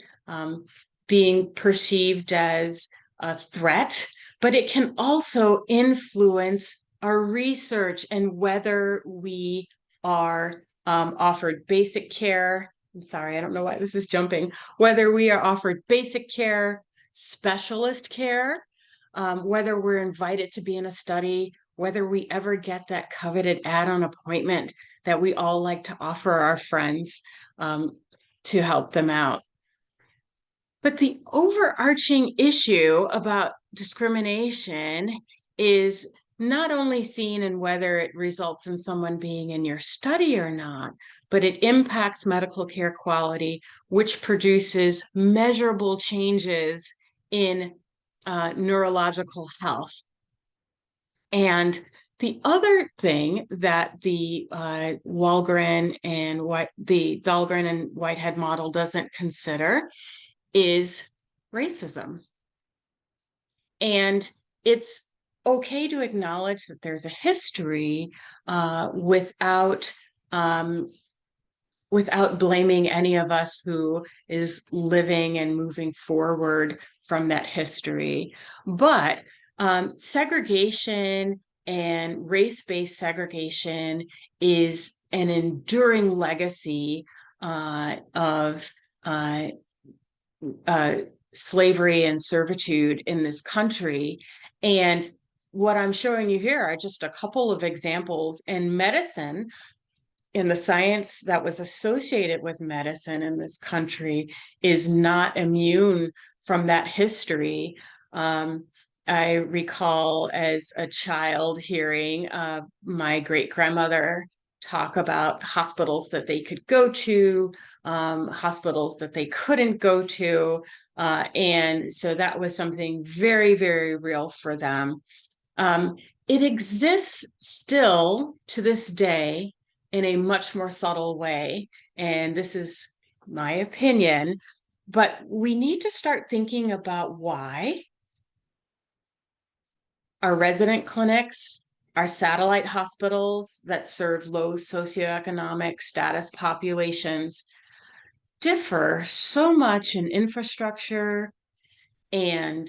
being perceived as a threat, but it can also influence our research and whether we are offered basic care. I'm sorry, I don't know why this is jumping. Whether we are offered basic care, specialist care, whether we're invited to be in a study, whether we ever get that coveted add-on appointment that we all like to offer our friends to help them out. But the overarching issue about discrimination is not only seen in whether it results in someone being in your study or not, but it impacts medical care quality, which produces measurable changes in neurological health. And the other thing that the Dahlgren and Whitehead model doesn't consider is racism. And it's okay to acknowledge that there's a history without blaming any of us who is living and moving forward from that history. But segregation and race-based segregation is an enduring legacy of slavery and servitude in this country. And what I'm showing you here are just a couple of examples in medicine, in the science that was associated with medicine in this country is not immune from that history. I recall as a child hearing my great-grandmother talk about hospitals that they could go to, hospitals that they couldn't go to. And so that was something very, very real for them. It exists still to this day in a much more subtle way. And this is my opinion, but we need to start thinking about why. Our resident clinics, our satellite hospitals that serve low socioeconomic status populations differ so much in infrastructure and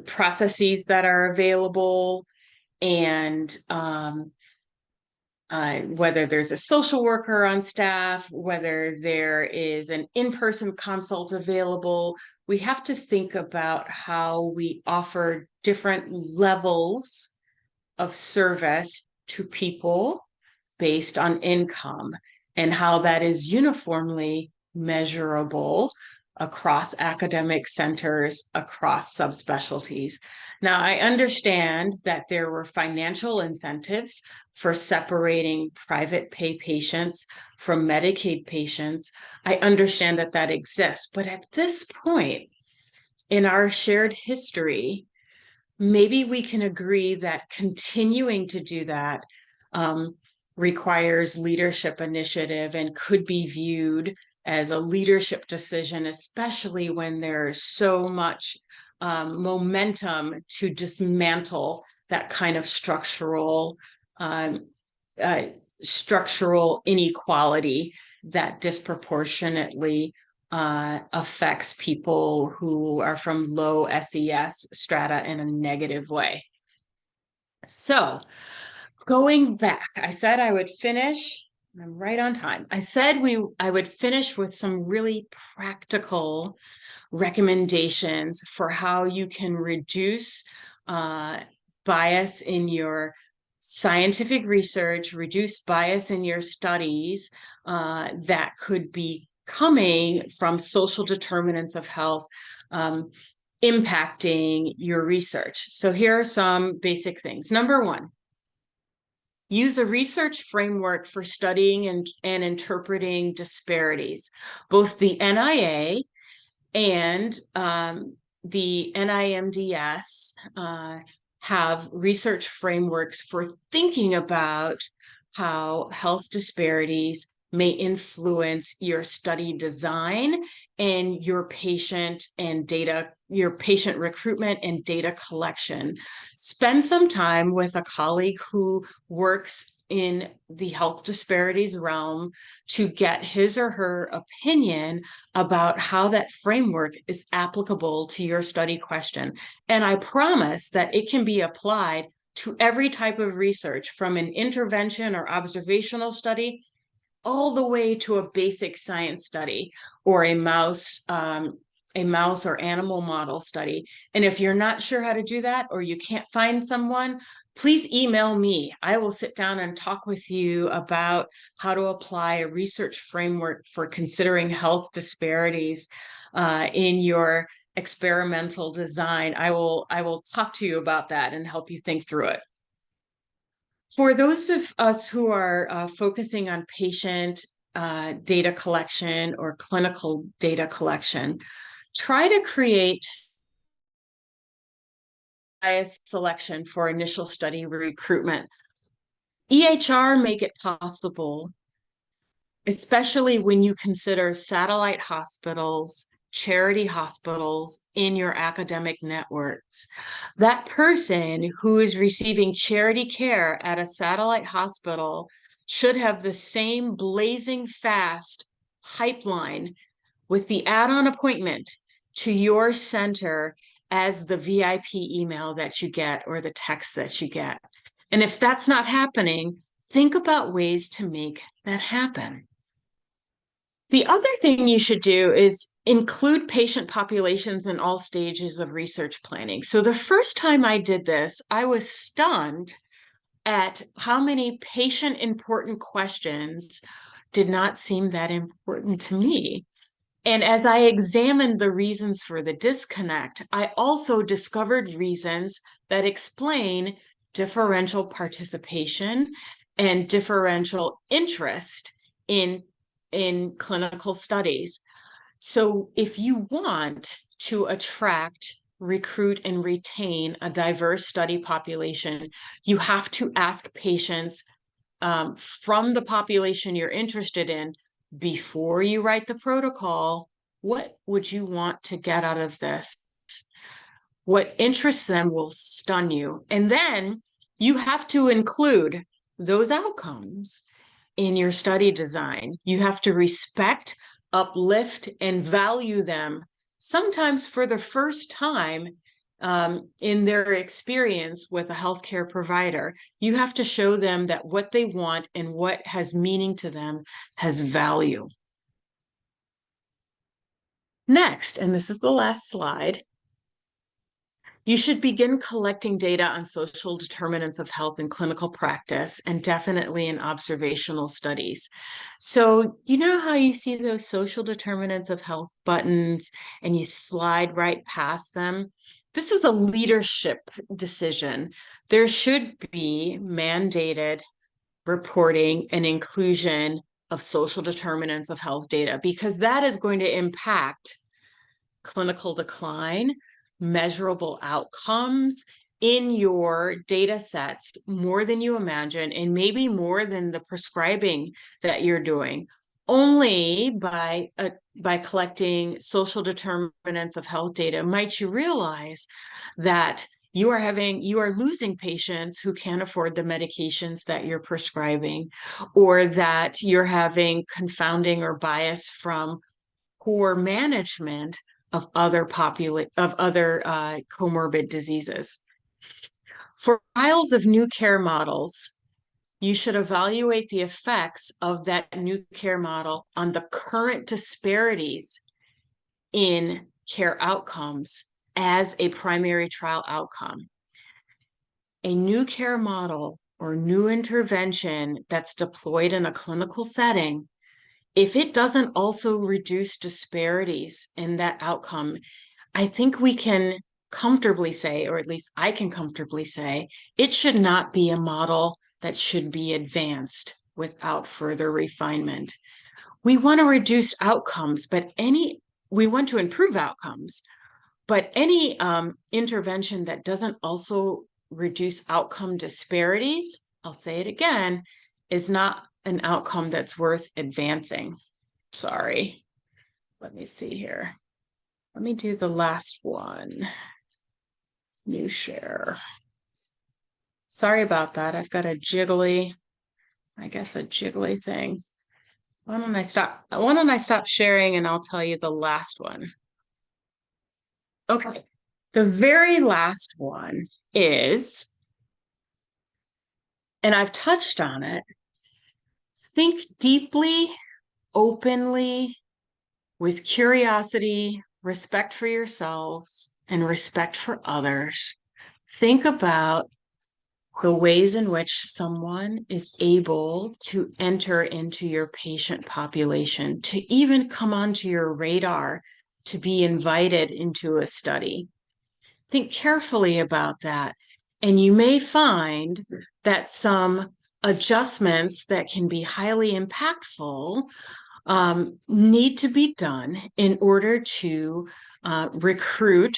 processes that are available, and whether there's a social worker on staff, whether there is an in-person consult available. We have to think about how we offer different levels of service to people based on income, and how that is uniformly measurable across academic centers, across subspecialties. Now, I understand that there were financial incentives for separating private pay patients from Medicaid patients. I understand that that exists, but at this point in our shared history, maybe we can agree that continuing to do that requires leadership initiative and could be viewed as a leadership decision, especially when there's so much momentum to dismantle that kind of structural inequality that disproportionately affects people who are from low SES strata in a negative way. So going back, I said I would finish, I'm right on time. I said I would finish with some really practical recommendations for how you can reduce bias in your scientific research, reduce bias in your studies that could be coming from social determinants of health impacting your research. So here are some basic things. Number one, use a research framework for studying and interpreting disparities. Both the NIA and the NIMDS have research frameworks for thinking about how health disparities may influence your study design and your patient recruitment and data collection. Spend some time with a colleague who works in the health disparities realm to get his or her opinion about how that framework is applicable to your study question. And I promise that it can be applied to every type of research, from an intervention or observational study all the way to a basic science study or a mouse or animal model study. And if you're not sure how to do that, or you can't find someone, please email me. I will sit down and talk with you about how to apply a research framework for considering health disparities in your experimental design. I will talk to you about that and help you think through it. For those of us who are focusing on patient data collection or clinical data collection, try to create bias selection for initial study recruitment. EHR make it possible, especially when you consider satellite hospitals, charity hospitals in your academic networks. That person who is receiving charity care at a satellite hospital should have the same blazing fast pipeline with the add-on appointment to your center as the VIP email that you get or the text that you get. And if that's not happening, think about ways to make that happen. The other thing you should do is include patient populations in all stages of research planning. So the first time I did this, I was stunned at how many patient important questions did not seem that important to me. And as I examined the reasons for the disconnect, I also discovered reasons that explain differential participation and differential interest in clinical studies. So if you want to attract, recruit, and retain a diverse study population, you have to ask patients from the population you're interested in, before you write the protocol, what would you want to get out of this? What interests them will stun you. And then you have to include those outcomes in your study design. You have to respect, uplift, and value them, sometimes for the first time in their experience with a healthcare provider. You have to show them that what they want and what has meaning to them has value. Next, and this is the last slide, you should begin collecting data on social determinants of health in clinical practice, and definitely in observational studies. So you know how you see those social determinants of health buttons and you slide right past them? This is a leadership decision. There should be mandated reporting and inclusion of social determinants of health data, because that is going to impact clinical decline, measurable outcomes in your data sets more than you imagine, and maybe more than the prescribing that you're doing. Only by collecting social determinants of health data might you realize that you are losing patients who can't afford the medications that you're prescribing, or that you're having confounding or bias from poor management of other comorbid diseases. For trials of new care models, you should evaluate the effects of that new care model on the current disparities in care outcomes as a primary trial outcome. A new care model or new intervention that's deployed in a clinical setting, if it doesn't also reduce disparities in that outcome, I think we can comfortably say, or at least I can comfortably say, it should not be a model that should be advanced without further refinement. We want to reduce outcomes, we want to improve outcomes, but any intervention that doesn't also reduce outcome disparities, I'll say it again, is not an outcome that's worth advancing. Sorry. Let me see here. Let me do the last one. New share. Sorry about that. I've got a jiggly I guess, a jiggly thing. Why don't I stop sharing and I'll tell you the last one. Okay. The very last one is, and I've touched on it, think deeply, openly, with curiosity, respect for yourselves, and respect for others. Think about the ways in which someone is able to enter into your patient population, to even come onto your radar, to be invited into a study. Think carefully about that. And you may find that some adjustments that can be highly impactful need to be done in order to recruit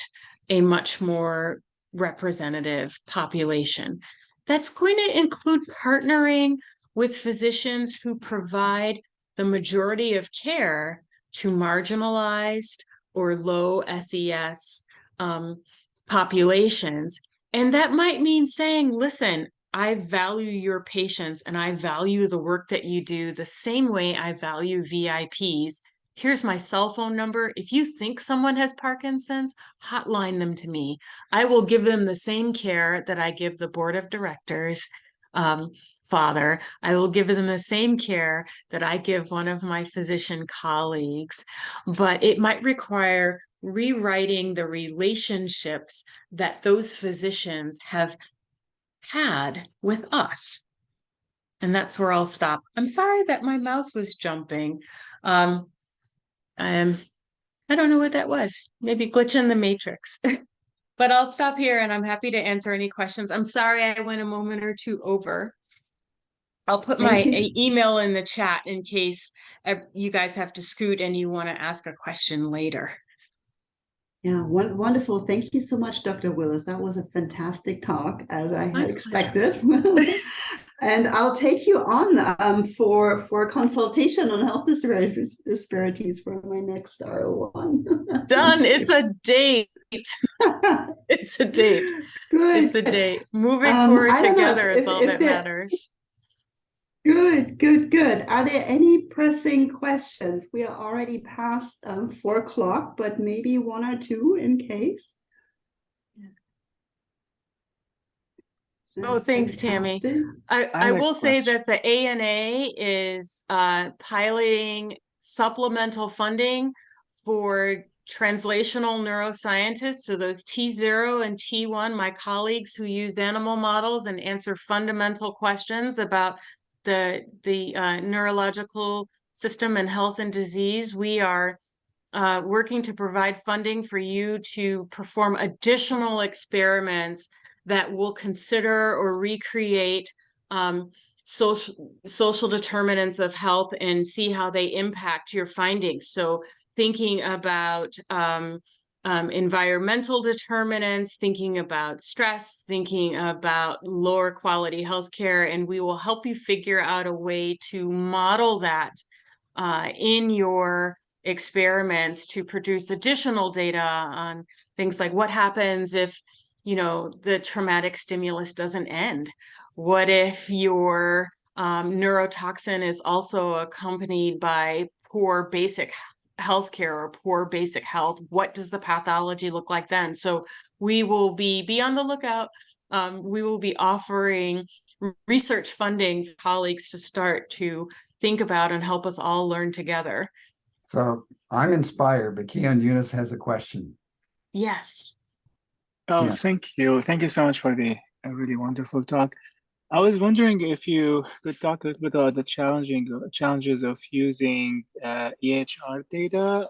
a much more representative population. That's going to include partnering with physicians who provide the majority of care to marginalized or low SES populations. And that might mean saying, listen, I value your patients and I value the work that you do the same way I value VIPs. Here's my cell phone number. If you think someone has Parkinson's, hotline them to me. I will give them the same care that I give the board of directors father. I will give them the same care that I give one of my physician colleagues, but it might require rewriting the relationships that those physicians have had with us. And that's where I'll stop. I'm sorry that my mouse was jumping. I don't know what that was. Maybe glitch in the matrix. But I'll stop here and I'm happy to answer any questions. I'm sorry I went a moment or two over. I'll put my email in the chat in case you guys have to scoot and you want to ask a question later. Yeah, wonderful. Thank you so much, Dr. Willis. That was a fantastic talk, as I had expected. And I'll take you on for a consultation on health disparities for my next R01. Done. It's a date. It's a date. Good. It's a date. Moving forward together is all that matters. Good. Are there any pressing questions? We are already past 4 o'clock, but maybe one or two in case. Oh, thanks, Tammy. I will say that the ANA is piloting supplemental funding for translational neuroscientists. So those T0 and T1, my colleagues who use animal models and answer fundamental questions about the neurological system and health and disease, we are working to provide funding for you to perform additional experiments that will consider or recreate social determinants of health and see how they impact your findings. So thinking about environmental determinants, thinking about stress, thinking about lower quality healthcare, and we will help you figure out a way to model that in your experiments to produce additional data on things like what happens if, you know, the traumatic stimulus doesn't end. What if your neurotoxin is also accompanied by poor basic healthcare or poor basic health? What does the pathology look like then? So we will be on the lookout. We will be offering research funding for colleagues to start to think about and help us all learn together. So I'm inspired, but Keon Eunice has a question. Yes. Oh, yeah. Thank you. Thank you so much for the really wonderful talk. I was wondering if you could talk a little bit about the challenges of using EHR data.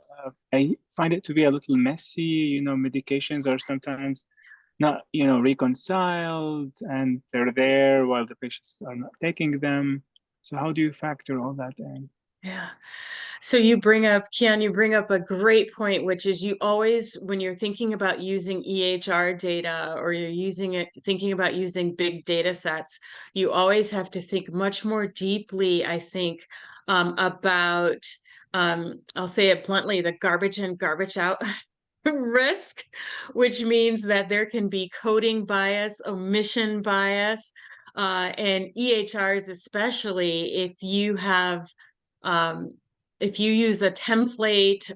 I find it to be a little messy. You know, medications are sometimes not, you know, reconciled, and they're there while the patients are not taking them. So how do you factor all that in? Yeah. So you bring up, Kian, you bring up a great point, which is you always, when you're thinking about using EHR data or you're using it, thinking about using big data sets, you always have to think much more deeply, I think, about, I'll say it bluntly, the garbage in, garbage out risk, which means that there can be coding bias, omission bias, and EHRs, especially if you have, if you use a template,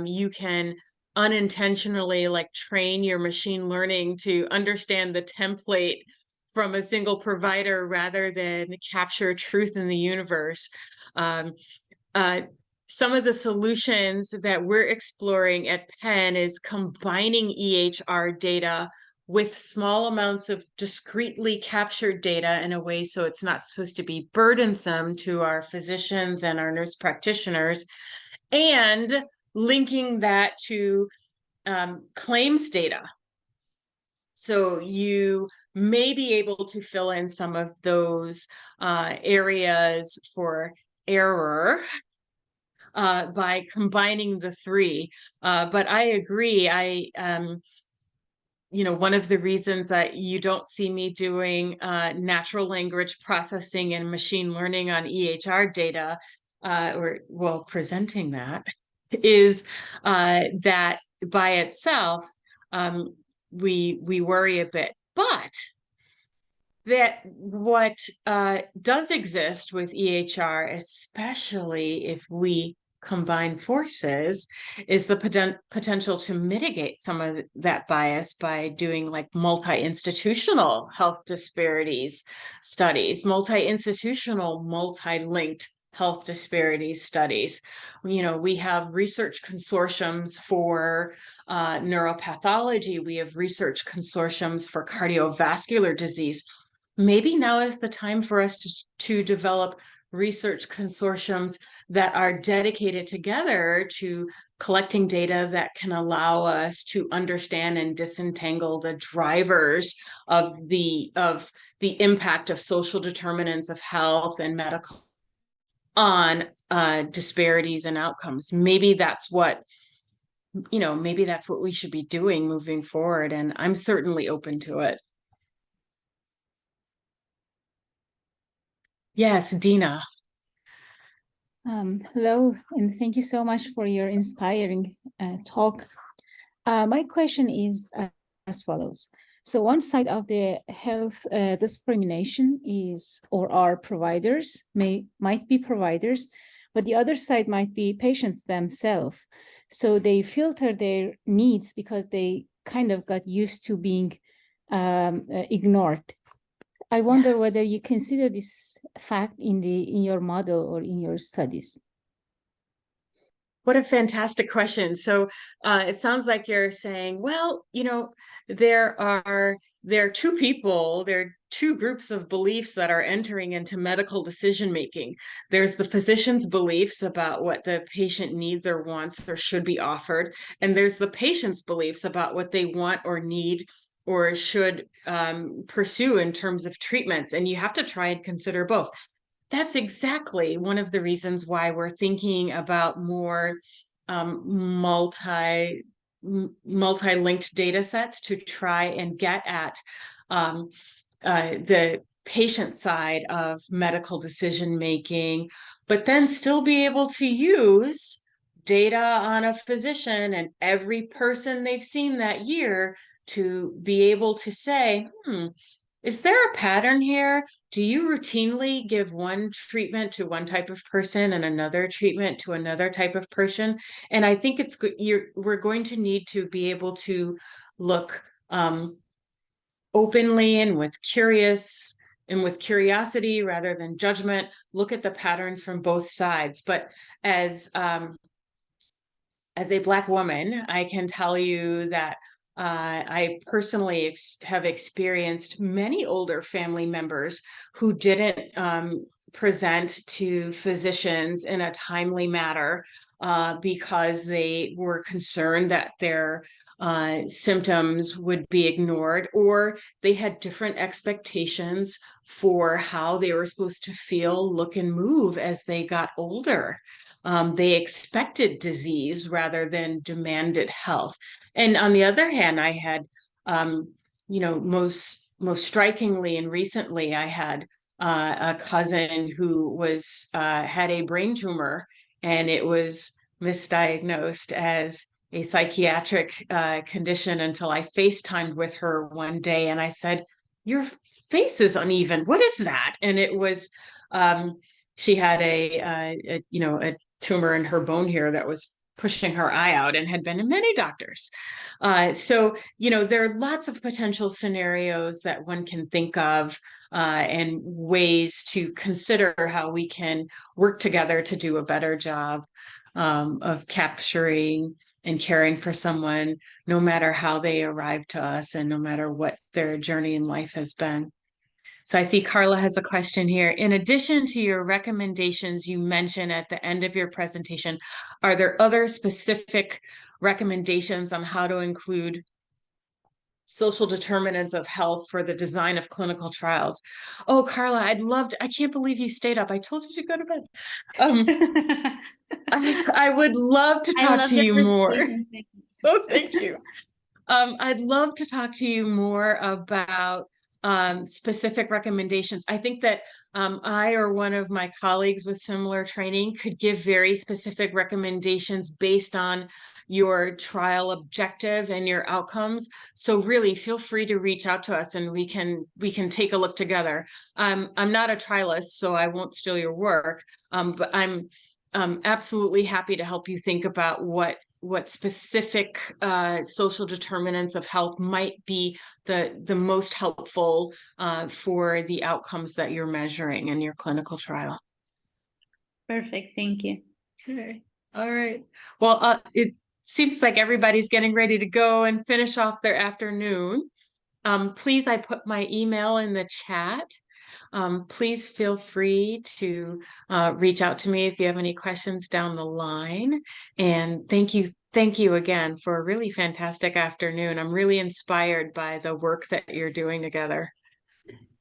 you can unintentionally like train your machine learning to understand the template from a single provider rather than capture truth in the universe. Some of the solutions that we're exploring at Penn is combining EHR data with small amounts of discretely captured data in a way so it's not supposed to be burdensome to our physicians and our nurse practitioners, and linking that to claims data. So you may be able to fill in some of those areas for error by combining the three. But I agree. One of the reasons that you don't see me doing natural language processing and machine learning on EHR data, presenting that, is that by itself, we worry a bit. But that what does exist with EHR, especially if we combine forces, is the potential to mitigate some of that bias by doing like multi-institutional health disparities studies, multi-institutional, multi-linked health disparities studies. We have research consortiums for neuropathology. We have research consortiums for cardiovascular disease. Maybe now is the time for us to develop research consortiums that are dedicated together to collecting data that can allow us to understand and disentangle the drivers of the impact of social determinants of health and medical on disparities and outcomes. Maybe that's what we should be doing moving forward, and I'm certainly open to it. Yes, Dina. Hello, and thank you so much for your inspiring talk. My question is as follows. So one side of the health discrimination is, or are providers, might be providers, but the other side might be patients themselves. So they filter their needs because they kind of got used to being ignored. I wonder whether you consider this fact in your model or in your studies. What a fantastic question. So it sounds like you're saying, well, there are two groups of beliefs that are entering into medical decision-making. There's the physician's beliefs about what the patient needs or wants or should be offered. And there's the patient's beliefs about what they want or need or should pursue in terms of treatments. And you have to try and consider both. That's exactly one of the reasons why we're thinking about more multi-linked data sets to try and get at the patient side of medical decision-making, but then still be able to use data on a physician and every person they've seen that year to be able to say, is there a pattern here? Do you routinely give one treatment to one type of person and another treatment to another type of person? And I think we're going to need to be able to look openly and with curiosity rather than judgment, look at the patterns from both sides. But as a Black woman, I can tell you that I personally have experienced many older family members who didn't present to physicians in a timely manner because they were concerned that their symptoms would be ignored, or they had different expectations for how they were supposed to feel, look, and move as they got older. They expected disease rather than demanded health. And on the other hand, I had, most strikingly and recently, I had a cousin who had a brain tumor, and it was misdiagnosed as a psychiatric condition until I FaceTimed with her one day, and I said, "You're face is uneven. What is that? And it was, she had a tumor in her bone here that was pushing her eye out and had been in many doctors. So, there are lots of potential scenarios that one can think of and ways to consider how we can work together to do a better job of capturing and caring for someone, no matter how they arrive to us and no matter what their journey in life has been. So I see Carla has a question here. In addition to your recommendations you mentioned at the end of your presentation, are there other specific recommendations on how to include social determinants of health for the design of clinical trials? Oh, Carla, I can't believe you stayed up. I told you to go to bed. I would love to talk to you more. Oh, thank you. I'd love to talk to you more about specific recommendations. I think that I or one of my colleagues with similar training could give very specific recommendations based on your trial objective and your outcomes. So really feel free to reach out to us and we can take a look together. I'm not a trialist, so I won't steal your work, but I'm absolutely happy to help you think about what specific social determinants of health might be the most helpful for the outcomes that you're measuring in your clinical trial. Perfect. Thank you. Okay. All right. Well, it seems like everybody's getting ready to go and finish off their afternoon. Please, I put my email in the chat. Please feel free to reach out to me if you have any questions down the line. And thank you again for a really fantastic afternoon. I'm really inspired by the work that you're doing together.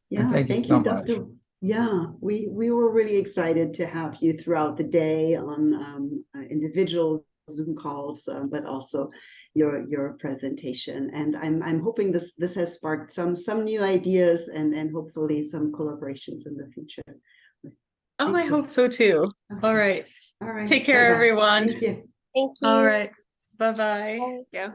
Yeah, thank you so much. Dr. Yeah, we were really excited to have you throughout the day on individual Zoom calls, but also your presentation. And I'm hoping this has sparked some new ideas and hopefully some collaborations in the future. Oh, I hope so too. Okay. All right. All right. Take care, Bye-bye. everyone. Thank you. Thank you. All right. Bye-bye. Bye. Yeah.